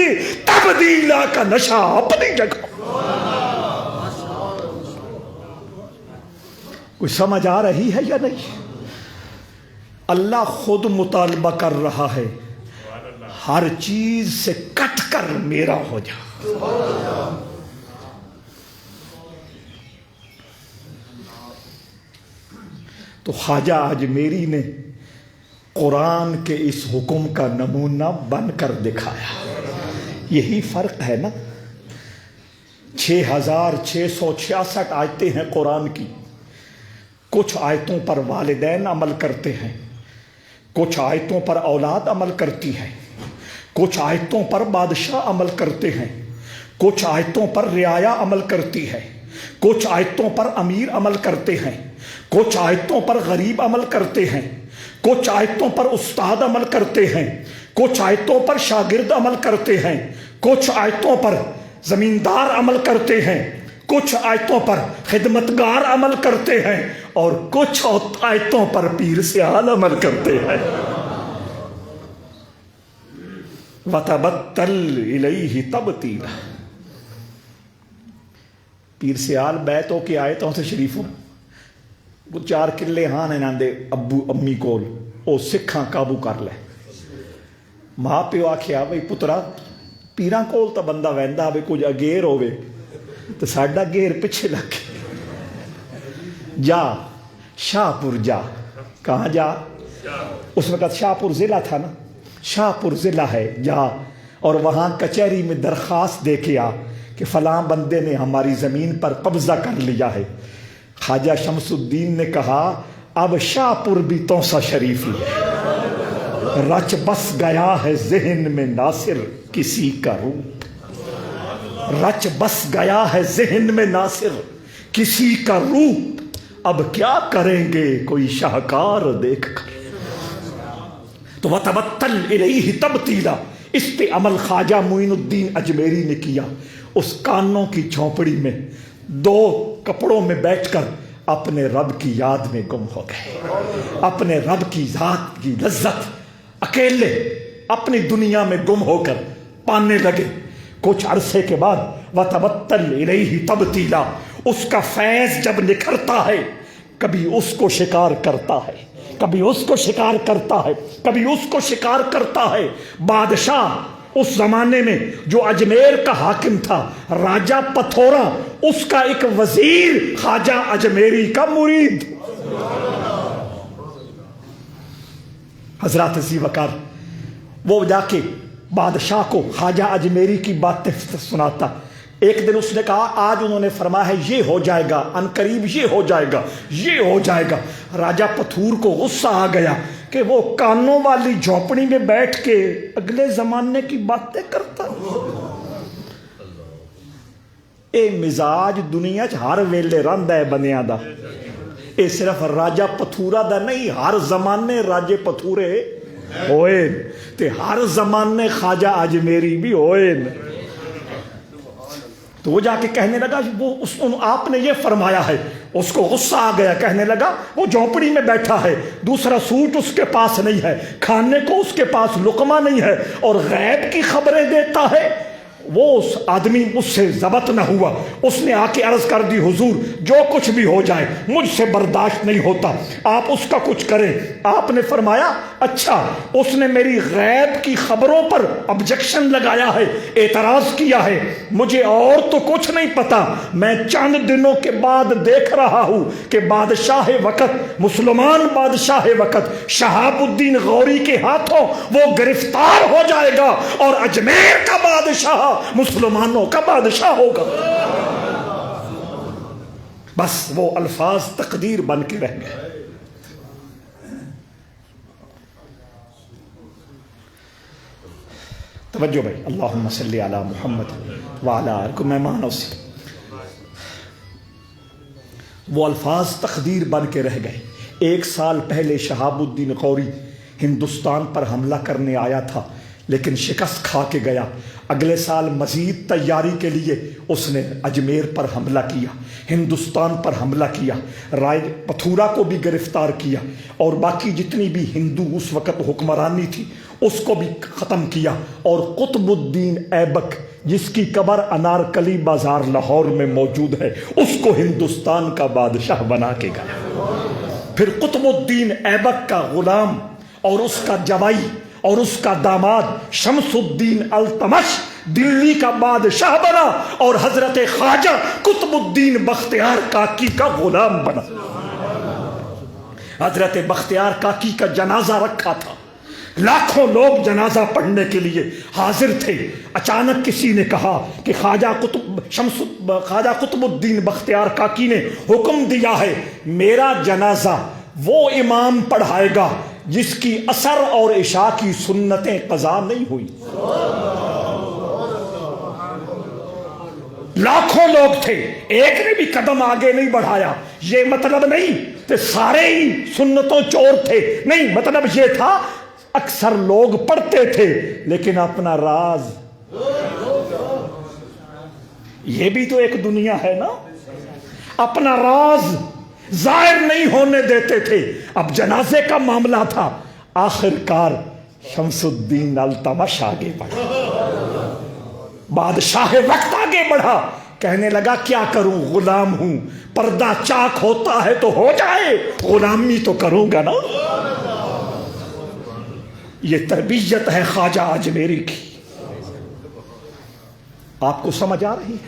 تبدیلا کا نشہ اپنی جگہ۔ کوئی سمجھ آ رہی ہے یا نہیں؟ اللہ خود مطالبہ کر رہا ہے، ہر چیز سے کٹ کر میرا ہو جا۔ تو خواجہ اجمیری نے قرآن کے اس حکم کا نمونہ بن کر دکھایا۔ یہی فرق ہے نا، 6666 آیتیں ہیں قرآن کی، کچھ آیتوں پر والدین عمل کرتے ہیں، کچھ آیتوں پر اولاد عمل کرتی ہے، کچھ آیتوں پر بادشاہ عمل کرتے ہیں، کچھ آیتوں پر رعایا عمل کرتی ہے، کچھ آیتوں پر امیر عمل کرتے ہیں، کچھ آیتوں پر غریب عمل کرتے ہیں، کچھ آیتوں پر استاد عمل کرتے ہیں، کچھ آیتوں پر شاگرد عمل کرتے ہیں، کچھ آیتوں پر زمیندار عمل کرتے ہیں، کچھ آیتوں پر خدمتگار عمل کرتے ہیں، اور کچھ آیتوں پر پیر سیال عمل کرتے ہیں۔ وَتَبَتَّلْ إِلَيْهِ تَبْتِيلًا۔ پیر سیال بیتوں کی آیتوں سے شریفوں وہ 4 کلے ہاں نے ناندے ابو امی کول او سکھاں قابو کر لے۔ ماں پیو آکھیا بھئی پترا پیراں کول تا بندہ ویندا بھی کچھ اگیر ہوئے تو ساڈا گیر پیچھے لگ جا شاہ پور جا۔ کہاں جا؟ اس وقت شاہ پور ضلع تھا نا، شاہ پور ضلع ہے، جا اور وہاں کچہری میں درخواست دے کے آ کہ فلاں بندے نے ہماری زمین پر قبضہ کر لیا ہے۔ خواجہ شمس الدین نے کہا اب شاہ پور بھی توسا شریف ہی ہے، رچ بس گیا ہے ذہن میں ناصر کسی کا روپ، رچ بس گیا ہے ذہن میں ناصر کسی کا روپ، اب کیا کریں گے کوئی شاہکار دیکھ کر۔ تو وَتَبَتَّلْ إِلَيْهِ تَبْتِيلًا، اس پہ عمل خواجہ معین الدین اجمیری نے کیا۔ اس کانوں کی جھونپڑی میں 2 کپڑوں میں بیٹھ کر اپنے رب کی یاد میں گم ہو گئے، اپنے رب کی ذات کی لذت اکیلے اپنی دنیا میں گم ہو کر پانے لگے۔ کچھ عرصے کے بعد وَتَبَتَّلْ إِلَيْهِ تَبْتِيلًا، اس کا فیض جب نکھرتا ہے کبھی اس کو شکار کرتا ہے، کبھی اس کو شکار کرتا ہے، کبھی اس کو شکار کرتا ہے۔ بادشاہ اس زمانے میں جو اجمیر کا حاکم تھا راجہ پتھورا، اس کا ایک وزیر خواجہ اجمیری کا مرید۔ حضرات ذی وقار وہ جا کے بادشاہ کو خواجہ اجمیری کی باتیں سناتا۔ ایک دن اس نے کہا آج انہوں نے فرمایا ہے یہ ہو جائے گا، عنقریب یہ ہو جائے گا، یہ ہو جائے گا۔ راجہ پتھور کو غصہ آ گیا کہ وہ کانوں والی جھونپڑی میں بیٹھ کے اگلے زمانے کی باتیں کرتا۔ اے مزاج دنیا چ ہر ویلے رہندا ہے بندیاں دا، اے صرف راجہ پتھورا دا نہیں، ہر زمانے راجے پتھورے ہوئے تے ہر زمانے خواجہ اجمیری بھی ہوئے۔ تو وہ جا کے کہنے لگا وہ آپ نے یہ فرمایا ہے، اس کو غصہ آ گیا، کہنے لگا وہ جھونپڑی میں بیٹھا ہے، دوسرا سوٹ اس کے پاس نہیں ہے، کھانے کو اس کے پاس لقمہ نہیں ہے، اور غیب کی خبریں دیتا ہے۔ وہ اس آدمی مجھ سے ضبط نہ ہوا، اس نے آ کے عرض کر دی حضور جو کچھ بھی ہو جائے مجھ سے برداشت نہیں ہوتا، آپ اس کا کچھ کریں۔ آپ نے فرمایا اچھا، اس نے میری غیب کی خبروں پر آبجیکشن لگایا ہے، اعتراض کیا ہے، مجھے اور تو کچھ نہیں پتا، میں چند دنوں کے بعد دیکھ رہا ہوں کہ بادشاہ وقت، مسلمان بادشاہ وقت شہاب الدین غوری کے ہاتھوں وہ گرفتار ہو جائے گا اور اجمیر کا بادشاہ مسلمانوں کا بادشاہ ہوگا۔ بس وہ الفاظ تقدیر بن کے رہ گئے۔ توجہ بھائی، اللہم صلی علی محمد وعلی آلہ، کو مہمانوں سے وہ الفاظ تقدیر بن کے رہ گئے۔ 1 سال پہلے شہاب الدین غوری ہندوستان پر حملہ کرنے آیا تھا لیکن شکست کھا کے گیا۔ اگلے سال مزید تیاری کے لیے اس نے اجمیر پر حملہ کیا، ہندوستان پر حملہ کیا، رائے پتھورا کو بھی گرفتار کیا اور باقی جتنی بھی ہندو اس وقت حکمرانی تھی اس کو بھی ختم کیا، اور قطب الدین ایبک جس کی قبر انارکلی بازار لاہور میں موجود ہے اس کو ہندوستان کا بادشاہ بنا کے گیا۔ پھر قطب الدین ایبک کا غلام اور اس کا جوائی اور اس کا داماد شمس الدین التمش دلی کا بادشاہ بنا اور حضرت خواجہ قطب الدین بختیار کاکی کا غلام بنا۔ حضرت بختیار کاکی کا جنازہ رکھا تھا، لاکھوں لوگ جنازہ پڑھنے کے لیے حاضر تھے۔ اچانک کسی نے کہا کہ خواجہ قطب الدین بختیار کاکی نے حکم دیا ہے میرا جنازہ وہ امام پڑھائے گا جس کی عصر اور عشاء کی سنتیں قضا نہیں ہوئی۔ لاکھوں لوگ تھے، ایک نے بھی قدم آگے نہیں بڑھایا۔ یہ مطلب نہیں کہ سارے ہی سنتوں چور تھے، نہیں، مطلب یہ تھا اکثر لوگ پڑھتے تھے لیکن اپنا راز، یہ بھی تو ایک دنیا ہے نا، اپنا راز ظاہر نہیں ہونے دیتے تھے۔ اب جنازے کا معاملہ تھا، آخر کار شمس الدین التمش آگے بڑھا، بادشاہ وقت آگے بڑھا، کہنے لگا کیا کروں، غلام ہوں، پردہ چاک ہوتا ہے تو ہو جائے، غلامی تو کروں گا نا۔ یہ تربیت ہے خواجہ اجمیری کی، آپ کو سمجھ آ رہی ہے؟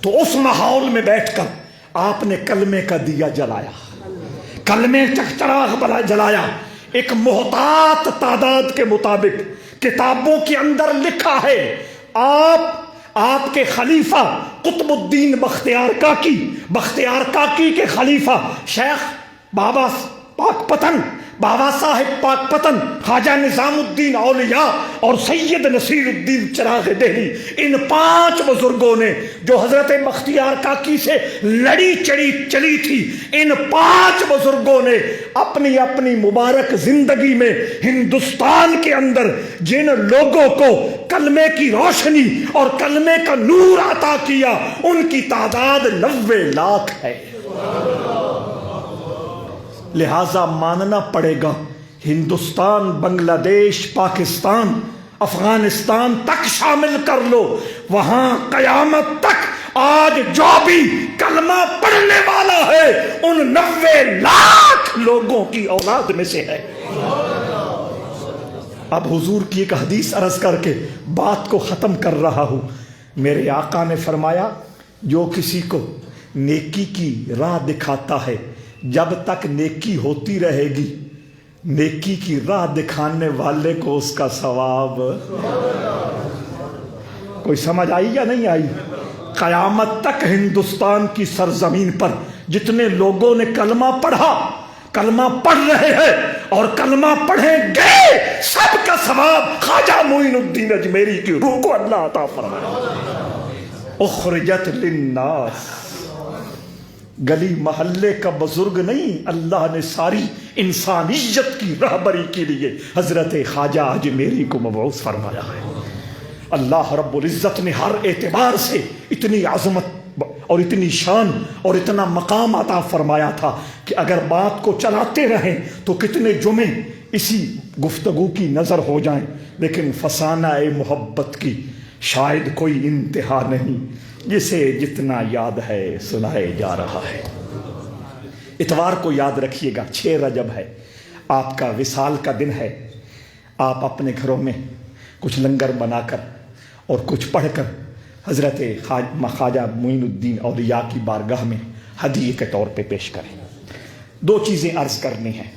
تو اس ماحول میں بیٹھ کر آپ نے کلمے کا دیا جلایا، کلمے چراغ جلایا، ایک محتاط تعداد کے مطابق کتابوں کے اندر لکھا ہے آپ کے خلیفہ قطب الدین بختیار کاکی کے خلیفہ شیخ بابا صاحب پاک پتن، خواجہ نظام الدین اولیاء اور سید نصیر الدین چراغ دہلی، ان 5 بزرگوں نے جو حضرت بختیار کاکی سے لڑی چلی تھی، ان 5 بزرگوں نے اپنی اپنی مبارک زندگی میں ہندوستان کے اندر جن لوگوں کو کلمے کی روشنی اور کلمے کا نور عطا کیا ان کی تعداد 90 لاکھ ہے۔ لہذا ماننا پڑے گا ہندوستان، بنگلہ دیش، پاکستان، افغانستان تک شامل کر لو، وہاں قیامت تک آج جو بھی کلمہ پڑھنے والا ہے ان 90 لاکھ لوگوں کی اولاد میں سے ہے۔ اب حضور کی ایک حدیث عرض کر کے بات کو ختم کر رہا ہوں۔ میرے آقا نے فرمایا جو کسی کو نیکی کی راہ دکھاتا ہے جب تک نیکی ہوتی رہے گی، نیکی کی راہ دکھانے والے کو اس کا ثواب۔ کوئی سمجھ آئی یا نہیں آئی؟ قیامت تک ہندوستان کی سرزمین پر جتنے لوگوں نے کلمہ پڑھا، کلمہ پڑھ رہے ہیں اور کلمہ پڑھیں گے، سب کا ثواب خواجہ معین الدین اجمیری کی روح کو اللہ عطا فرمائے۔ اخرجت للناس، گلی محلے کا بزرگ نہیں، اللہ نے ساری انسانیت کی رہبری کے لیے حضرت خواجہ اجمیری کو مبعوث فرمایا ہے۔ اللہ رب العزت نے ہر اعتبار سے اتنی عظمت اور اتنی شان اور اتنا مقام عطا فرمایا تھا کہ اگر بات کو چلاتے رہیں تو کتنے جمعے اسی گفتگو کی نظر ہو جائیں، لیکن فسانہ محبت کی شاید کوئی انتہا نہیں جسے جتنا یاد ہے سنائے جا رہا ہے۔ اتوار کو یاد رکھیے گا 6 رجب ہے، آپ کا وصال کا دن ہے۔ آپ اپنے گھروں میں کچھ لنگر بنا کر اور کچھ پڑھ کر حضرت خواجہ معین الدین اولیاء کی بارگاہ میں ہدیے کے طور پہ پیش کریں۔ 2 چیزیں عرض کرنی ہیں۔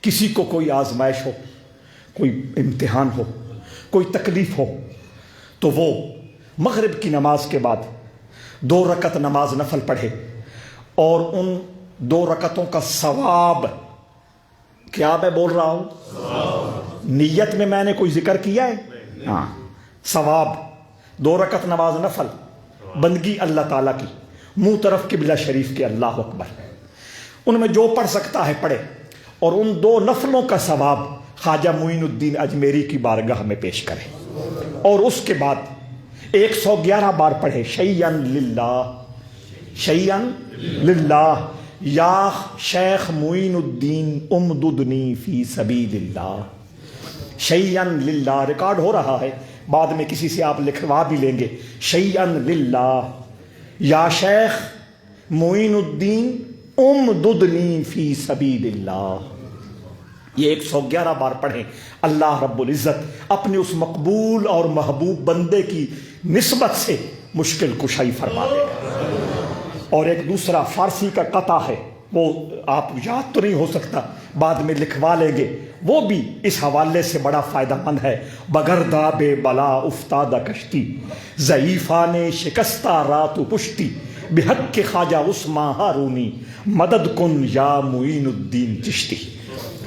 کسی کو کوئی آزمائش ہو، کوئی امتحان ہو، کوئی تکلیف ہو، تو وہ مغرب کی نماز کے بعد 2 رکعت نماز نفل پڑھے اور ان 2 رکعتوں کا ثواب، کیا میں بول رہا ہوں؟ نیت میں نے کوئی ذکر کیا ہے؟ ہاں، ثواب 2 رکعت نماز نفل، بندگی اللہ تعالیٰ کی، منہ طرف قبلہ شریف کے، اللہ اکبر۔ ان میں جو پڑھ سکتا ہے پڑھے اور ان 2 نفلوں کا ثواب خواجہ معین الدین اجمیری کی بارگاہ میں پیش کرے، اور اس کے بعد 111 بار پڑھے شیئن للہ، شیئن للہ، یا شیخ معین الدین امددنی فی سبیل اللہ، شیئن للہ۔ ریکارڈ ہو رہا ہے، بعد میں کسی سے آپ لکھوا بھی لیں گے، شیئن للہ، یا شیخ معین الدین امددنی فی سبیل اللہ۔ یہ 111 بار پڑھیں، اللہ رب العزت اپنے اس مقبول اور محبوب بندے کی نسبت سے مشکل کشائی فرما دے گا۔ اور ایک دوسرا فارسی کا قطع ہے، وہ آپ یاد تو نہیں ہو سکتا، بعد میں لکھوا لیں گے، وہ بھی اس حوالے سے بڑا فائدہ مند ہے۔ بگرداب بلا افتادہ کشتی، ضعیفان شکستہ رات و پشتی، بحق خواجہ عثمان ہارونی، مدد کن یا معین الدین چشتی۔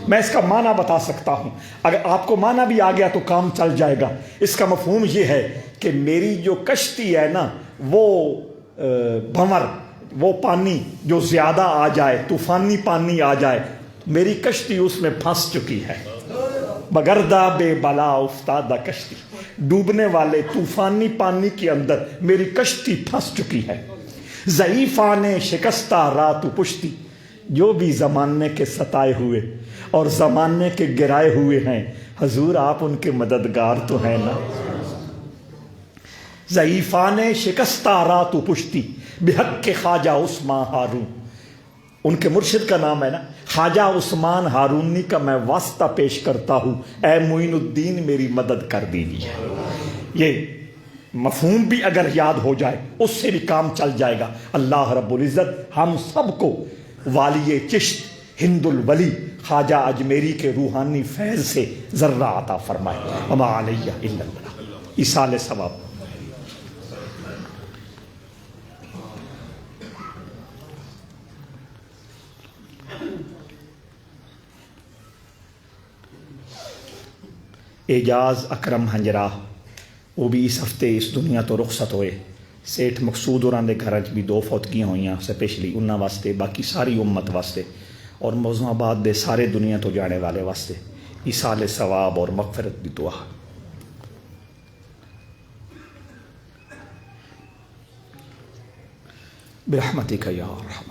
میں اس کا معنی بتا سکتا ہوں، اگر آپ کو معنی بھی آ گیا تو کام چل جائے گا۔ اس کا مفہوم یہ ہے کہ میری جو کشتی ہے نا، وہ بھنور، وہ پانی جو زیادہ آ جائے، طوفانی پانی آ جائے، میری کشتی اس میں پھنس چکی ہے۔ بگردہ بے بلا افتادہ کشتی، ڈوبنے والے طوفانی پانی کے اندر میری کشتی پھنس چکی ہے۔ ضعیفان شکستہ رات و پشتی، جو بھی زمانے کے ستائے ہوئے اور زمانے کے گرائے ہوئے ہیں، حضور آپ ان کے مددگار تو ہیں نا۔ ضعیفان شکستہ رات و پشتی، بحق خواجہ عثمان ہارون، ان کے مرشد کا نام ہے نا، خواجہ عثمان ہارونی کا میں واسطہ پیش کرتا ہوں، اے معین الدین میری مدد کر دیجیے۔ یہ مفہوم بھی اگر یاد ہو جائے اس سے بھی کام چل جائے گا۔ اللہ رب العزت ہم سب کو والی چشت ہند الولی خواجہ اجمیری کے روحانی فیض سے ذرہ عطا فرمائے۔ وما علیہ الا البلاغ۔ ایصال ثواب۔ اعجاز اکرم ہنجرا، وہ بھی اس ہفتے اس دنیا تو رخصت ہوئے۔ سیٹھ مقصود ہوراں دے گھر بھی 2 فوتگیاں ہوئیاں، سپیشلی انہاں واسطے، باقی ساری امت واسطے، اور موضوع آباد دے سارے دنیا تو جانے والے واسطے ایصال ثواب اور مغفرت دی دعا۔ برحمتک یا ارحم